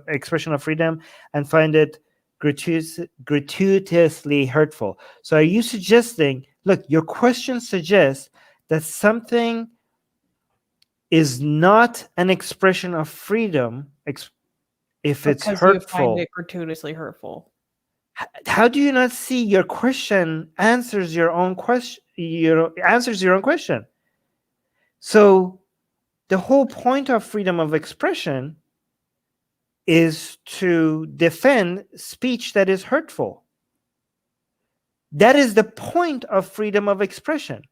Speaker 1: expression of freedom, and find it gratuitously hurtful. So are you suggesting, look, your question suggests that something is not an expression of freedom if it's hurtful?
Speaker 2: You find it gratuitously hurtful.
Speaker 1: How do you not see your question answers your own question? Answers your own question. So the whole point of freedom of expression is to defend speech that is hurtful. That is the point of freedom of expression.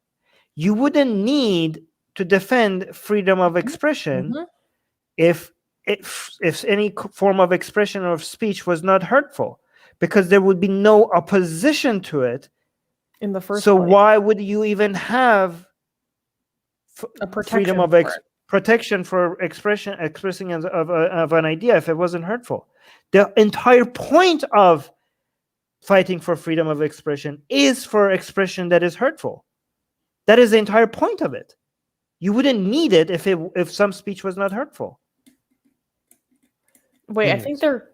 Speaker 1: You wouldn't need to defend freedom of expression if any form of expression or speech was not hurtful, because there would be no opposition to it
Speaker 2: in the first
Speaker 1: place.
Speaker 2: Why
Speaker 1: why would you even have freedom of protection for expressing of an idea if it wasn't hurtful? The entire point of fighting for freedom of expression is for expression that is hurtful. That is the entire point of it. You wouldn't need it if some speech was not hurtful.
Speaker 2: Wait, anyways. I think they're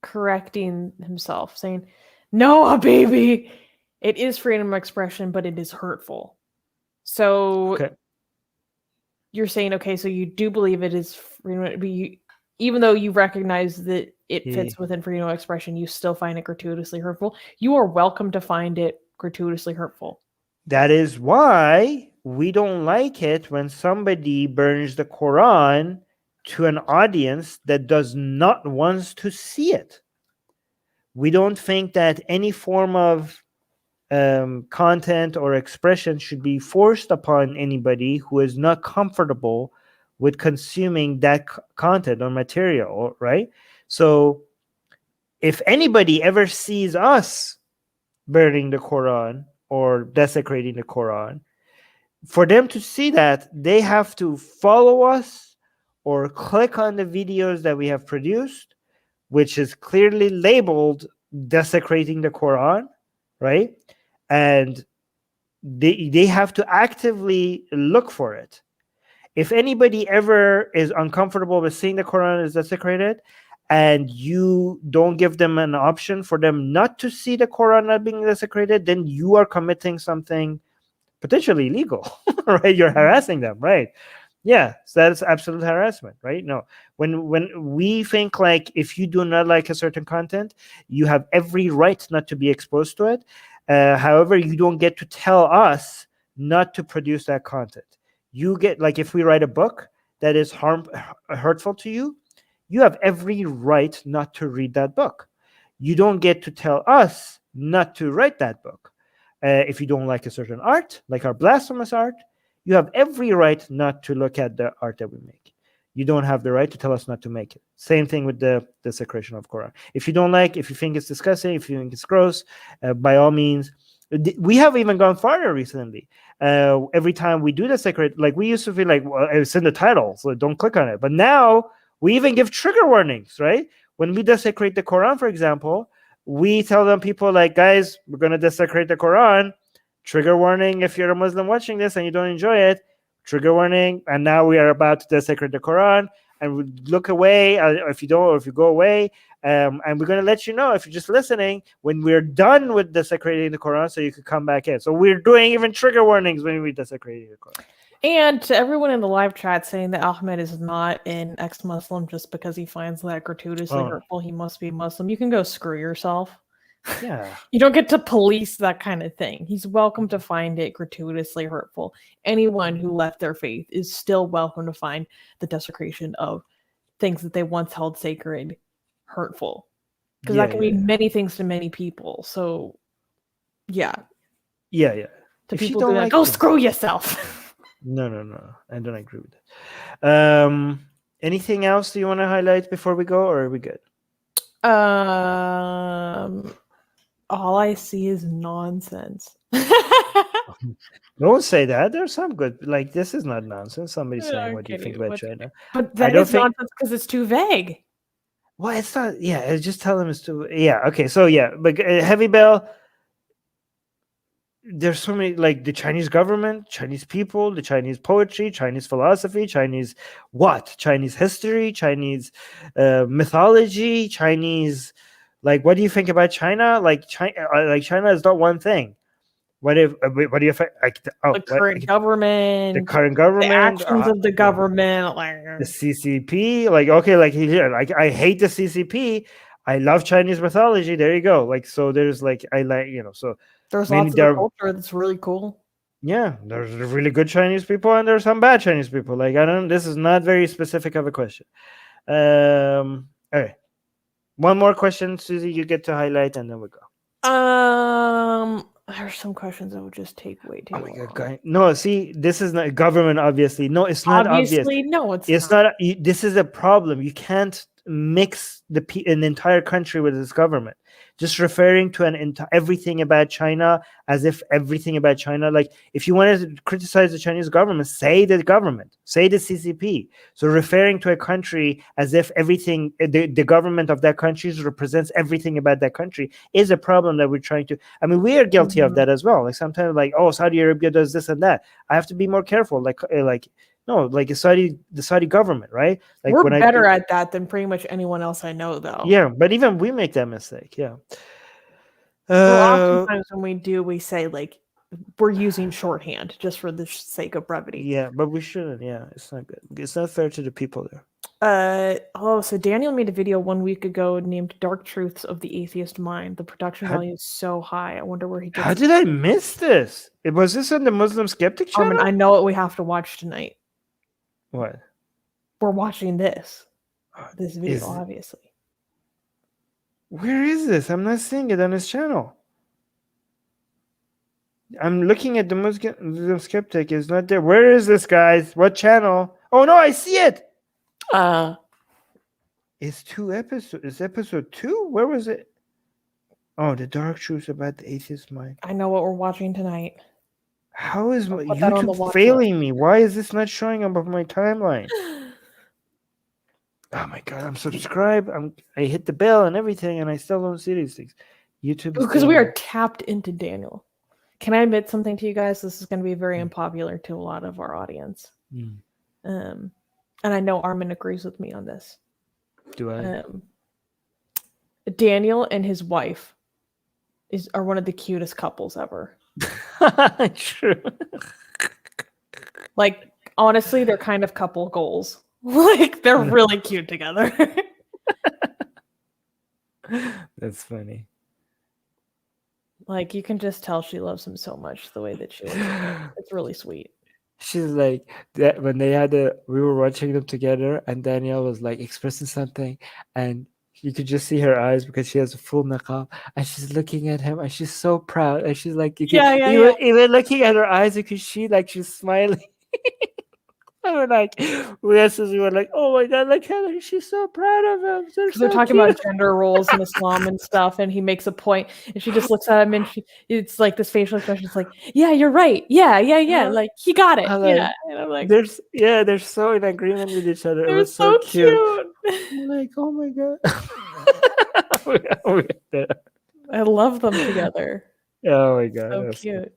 Speaker 2: correcting himself, saying, "No, baby, it is freedom of expression, but it is hurtful." So you're saying, okay, so you do believe it is freedom, but even though you recognize that it fits within freedom of expression, you still find it gratuitously hurtful. You are welcome to find it gratuitously hurtful.
Speaker 1: That is why we don't like it when somebody burns the Quran to an audience that does not want to see it. We don't think that any form of content or expression should be forced upon anybody who is not comfortable with consuming that content or material, right? So if anybody ever sees us burning the Quran or desecrating the Quran, for them to see that, they have to follow us or click on the videos that we have produced, which is clearly labeled desecrating the Quran, right? And they have to actively look for it. If anybody ever is uncomfortable with seeing the Quran is desecrated, and you don't give them an option for them not to see the Quran not being desecrated, then you are committing something potentially illegal, right? You're harassing them, right? Yeah, so that's absolute harassment, right? No, when we think like if you do not like a certain content, you have every right not to be exposed to it. However, you don't get to tell us not to produce that content. You get, like, if we write a book that is hurtful to you, you have every right not to read that book. You don't get to tell us not to write that book. If you don't like a certain art, like our blasphemous art, you have every right not to look at the art that we make. you don't have the right to tell us not to make it. Same thing with the desecration of Quran. If you don't like, if you think it's disgusting, if you think it's gross, by all means. We have even gone farther recently. Every time we do desecrate, like we used to feel like, well, it's in the title, so don't click on it. But now we even give trigger warnings, right? When we desecrate the Quran, for example, we tell them, people, like, guys, we're going to desecrate the Quran. Trigger warning, if you're a Muslim watching this and you don't enjoy it, trigger warning. And now we are about to desecrate the Quran, and we look away if you don't, or if you go away. And we're going to let you know, if you're just listening, when we're done with desecrating the Quran, so you could come back in. So we're doing even trigger warnings when we desecrate the Quran.
Speaker 2: And to everyone in the live chat saying that Ahmed is not an ex-Muslim just because he finds that gratuitously hurtful, he must be Muslim. You can go screw yourself.
Speaker 1: Yeah.
Speaker 2: You don't get to police that kind of thing. He's welcome to find it gratuitously hurtful. Anyone who left their faith is still welcome to find the desecration of things that they once held sacred hurtful. Because that can mean many things to many people. So, yeah.
Speaker 1: Yeah, yeah.
Speaker 2: To people who like, go screw yourself.
Speaker 1: No. I don't agree with that. Anything else do you want to highlight before we go, or are we good?
Speaker 2: All I see is nonsense.
Speaker 1: Don't say that. There's some good. Like, this is not nonsense. Somebody's saying, "What do you think about China?"
Speaker 2: But that is nonsense because it's too vague.
Speaker 1: Well, it's not. Yeah, just tell them it's too. Yeah. Okay. So yeah, but Heavy Bell. There's so many, like the Chinese government, Chinese people, the Chinese poetry, Chinese philosophy, Chinese history, Chinese mythology, Chinese, like, what do you think about China? Like China is not one thing. What do you think? Like
Speaker 2: the current government,
Speaker 1: the
Speaker 2: actions of the government, like
Speaker 1: the CCP. Like, okay, like here, like I hate the CCP. I love Chinese mythology. There you go. Like, so there's like so.
Speaker 2: There's lots of the culture that's really cool.
Speaker 1: Yeah, there's really good Chinese people and there's some bad Chinese people. Like, this is not very specific of a question. All right. One more question, Susie, you get to highlight, and then we go.
Speaker 2: There's some questions that would just take way too long.
Speaker 1: No, see, this is not government, obviously. No, it's not obvious.
Speaker 2: Obviously, no,
Speaker 1: it's not. This is a problem. You can't mix an entire country with its government. Just referring to everything about China as if everything about China, like if you wanted to criticize the Chinese government, say the government, say the CCP. So referring to a country as if everything, the government of that country represents everything about that country is a problem that we're trying to. I mean, we are guilty of that as well. Like sometimes, like, oh, Saudi Arabia does this and that. I have to be more careful. No, like the Saudi government, right? Like
Speaker 2: we're better at that than pretty much anyone else I know, though.
Speaker 1: Yeah, but even we make that mistake. Yeah.
Speaker 2: Oftentimes when we do, we say like we're using shorthand just for the sake of brevity.
Speaker 1: Yeah, but we shouldn't. Yeah, it's not good. It's not fair to the people there.
Speaker 2: So Daniel made a video 1 week ago named "Dark Truths of the Atheist Mind." The production value is so high. I wonder where he gets.
Speaker 1: How did I miss this? Was this on the Muslim Skeptic channel?
Speaker 2: I know what we have to watch tonight.
Speaker 1: What?
Speaker 2: We're watching this video, obviously.
Speaker 1: Where is this? I'm not seeing it on his channel. I'm looking at the Muslim Skeptic. It's not there. Where is this, guys? What channel? Oh no, I see it. It's 2 episodes. It's episode 2. Where was it? Oh, the dark truths about the atheist mind.
Speaker 2: I know what we're watching tonight.
Speaker 1: How is YouTube failing me? Why is this not showing up on my timeline? Oh my god, I'm subscribed. I hit the bell and everything, and I still don't see these things. YouTube,
Speaker 2: because we are tapped into Daniel. Can I admit something to you guys? This is going to be very unpopular to a lot of our audience. And I know Armin agrees with me on this.
Speaker 1: Do I?
Speaker 2: Daniel and his wife are one of the cutest couples ever.
Speaker 1: True.
Speaker 2: Like, honestly, they're kind of couple goals. Like, they're really cute together.
Speaker 1: That's funny.
Speaker 2: Like, you can just tell she loves him so much the way that she looks. It's really sweet.
Speaker 1: She's like, that when we were watching them together, and Danielle was like expressing something, and you could just see her eyes because she has a full niqab, and she's looking at him, and she's so proud, and she's like, even looking at her eyes, you could see like she's smiling. I were like, we were like, oh my god, look how she's so proud of him. They're
Speaker 2: Because they're
Speaker 1: so
Speaker 2: talking
Speaker 1: cute.
Speaker 2: about gender roles in Islam and stuff, and he makes a point, and she just looks at him, and it's like this facial expression. It's like, yeah, you're right. Yeah. Like he got it.
Speaker 1: I'm
Speaker 2: Yeah.
Speaker 1: like,
Speaker 2: And I'm like,
Speaker 1: they're so in agreement with each other. It
Speaker 2: they're
Speaker 1: was
Speaker 2: so
Speaker 1: cute.
Speaker 2: cute.
Speaker 1: I'm like, oh my god.
Speaker 2: I love them together.
Speaker 1: Oh my god.
Speaker 2: So
Speaker 1: that's
Speaker 2: cute.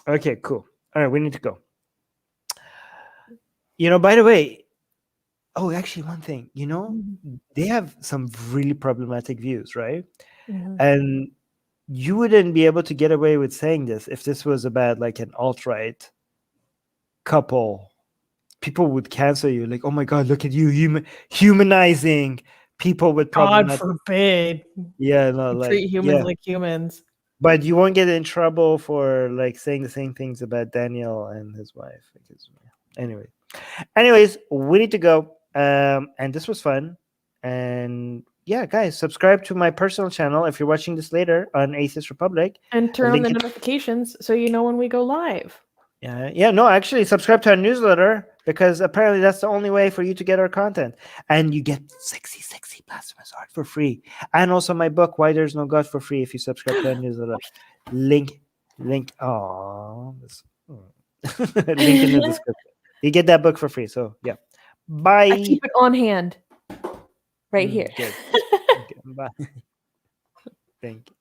Speaker 1: Okay, cool. All right, we need to go. By the way, actually one thing, they have some really problematic views, right?
Speaker 2: Mhm.
Speaker 1: And you wouldn't be able to get away with saying this if this was about like an alt-right couple. People would cancel you, like, oh my god, look at you humanizing people with
Speaker 2: God
Speaker 1: problematic.
Speaker 2: forbid.
Speaker 1: Yeah, no,
Speaker 2: We
Speaker 1: like,
Speaker 2: treat humans
Speaker 1: yeah.
Speaker 2: like humans.
Speaker 1: But you won't get in trouble for like saying the same things about Daniel and his wife. Because, anyways, we need to go. And this was fun. And yeah, guys, subscribe to my personal channel if you're watching this later on Atheist Republic.
Speaker 2: And turn on the
Speaker 1: Link it-
Speaker 2: notifications so you know when we go live.
Speaker 1: Yeah, no, actually, subscribe to our newsletter because apparently that's the only way for you to get our content. And you get 60 blasphemous art for free. And also my book, Why There's No God, for free if you subscribe to our newsletter. Link. Oh, link in the description. You get that book for free. So yeah, bye.
Speaker 2: I keep it on hand right here.
Speaker 1: Good. Okay, bye. Thank you.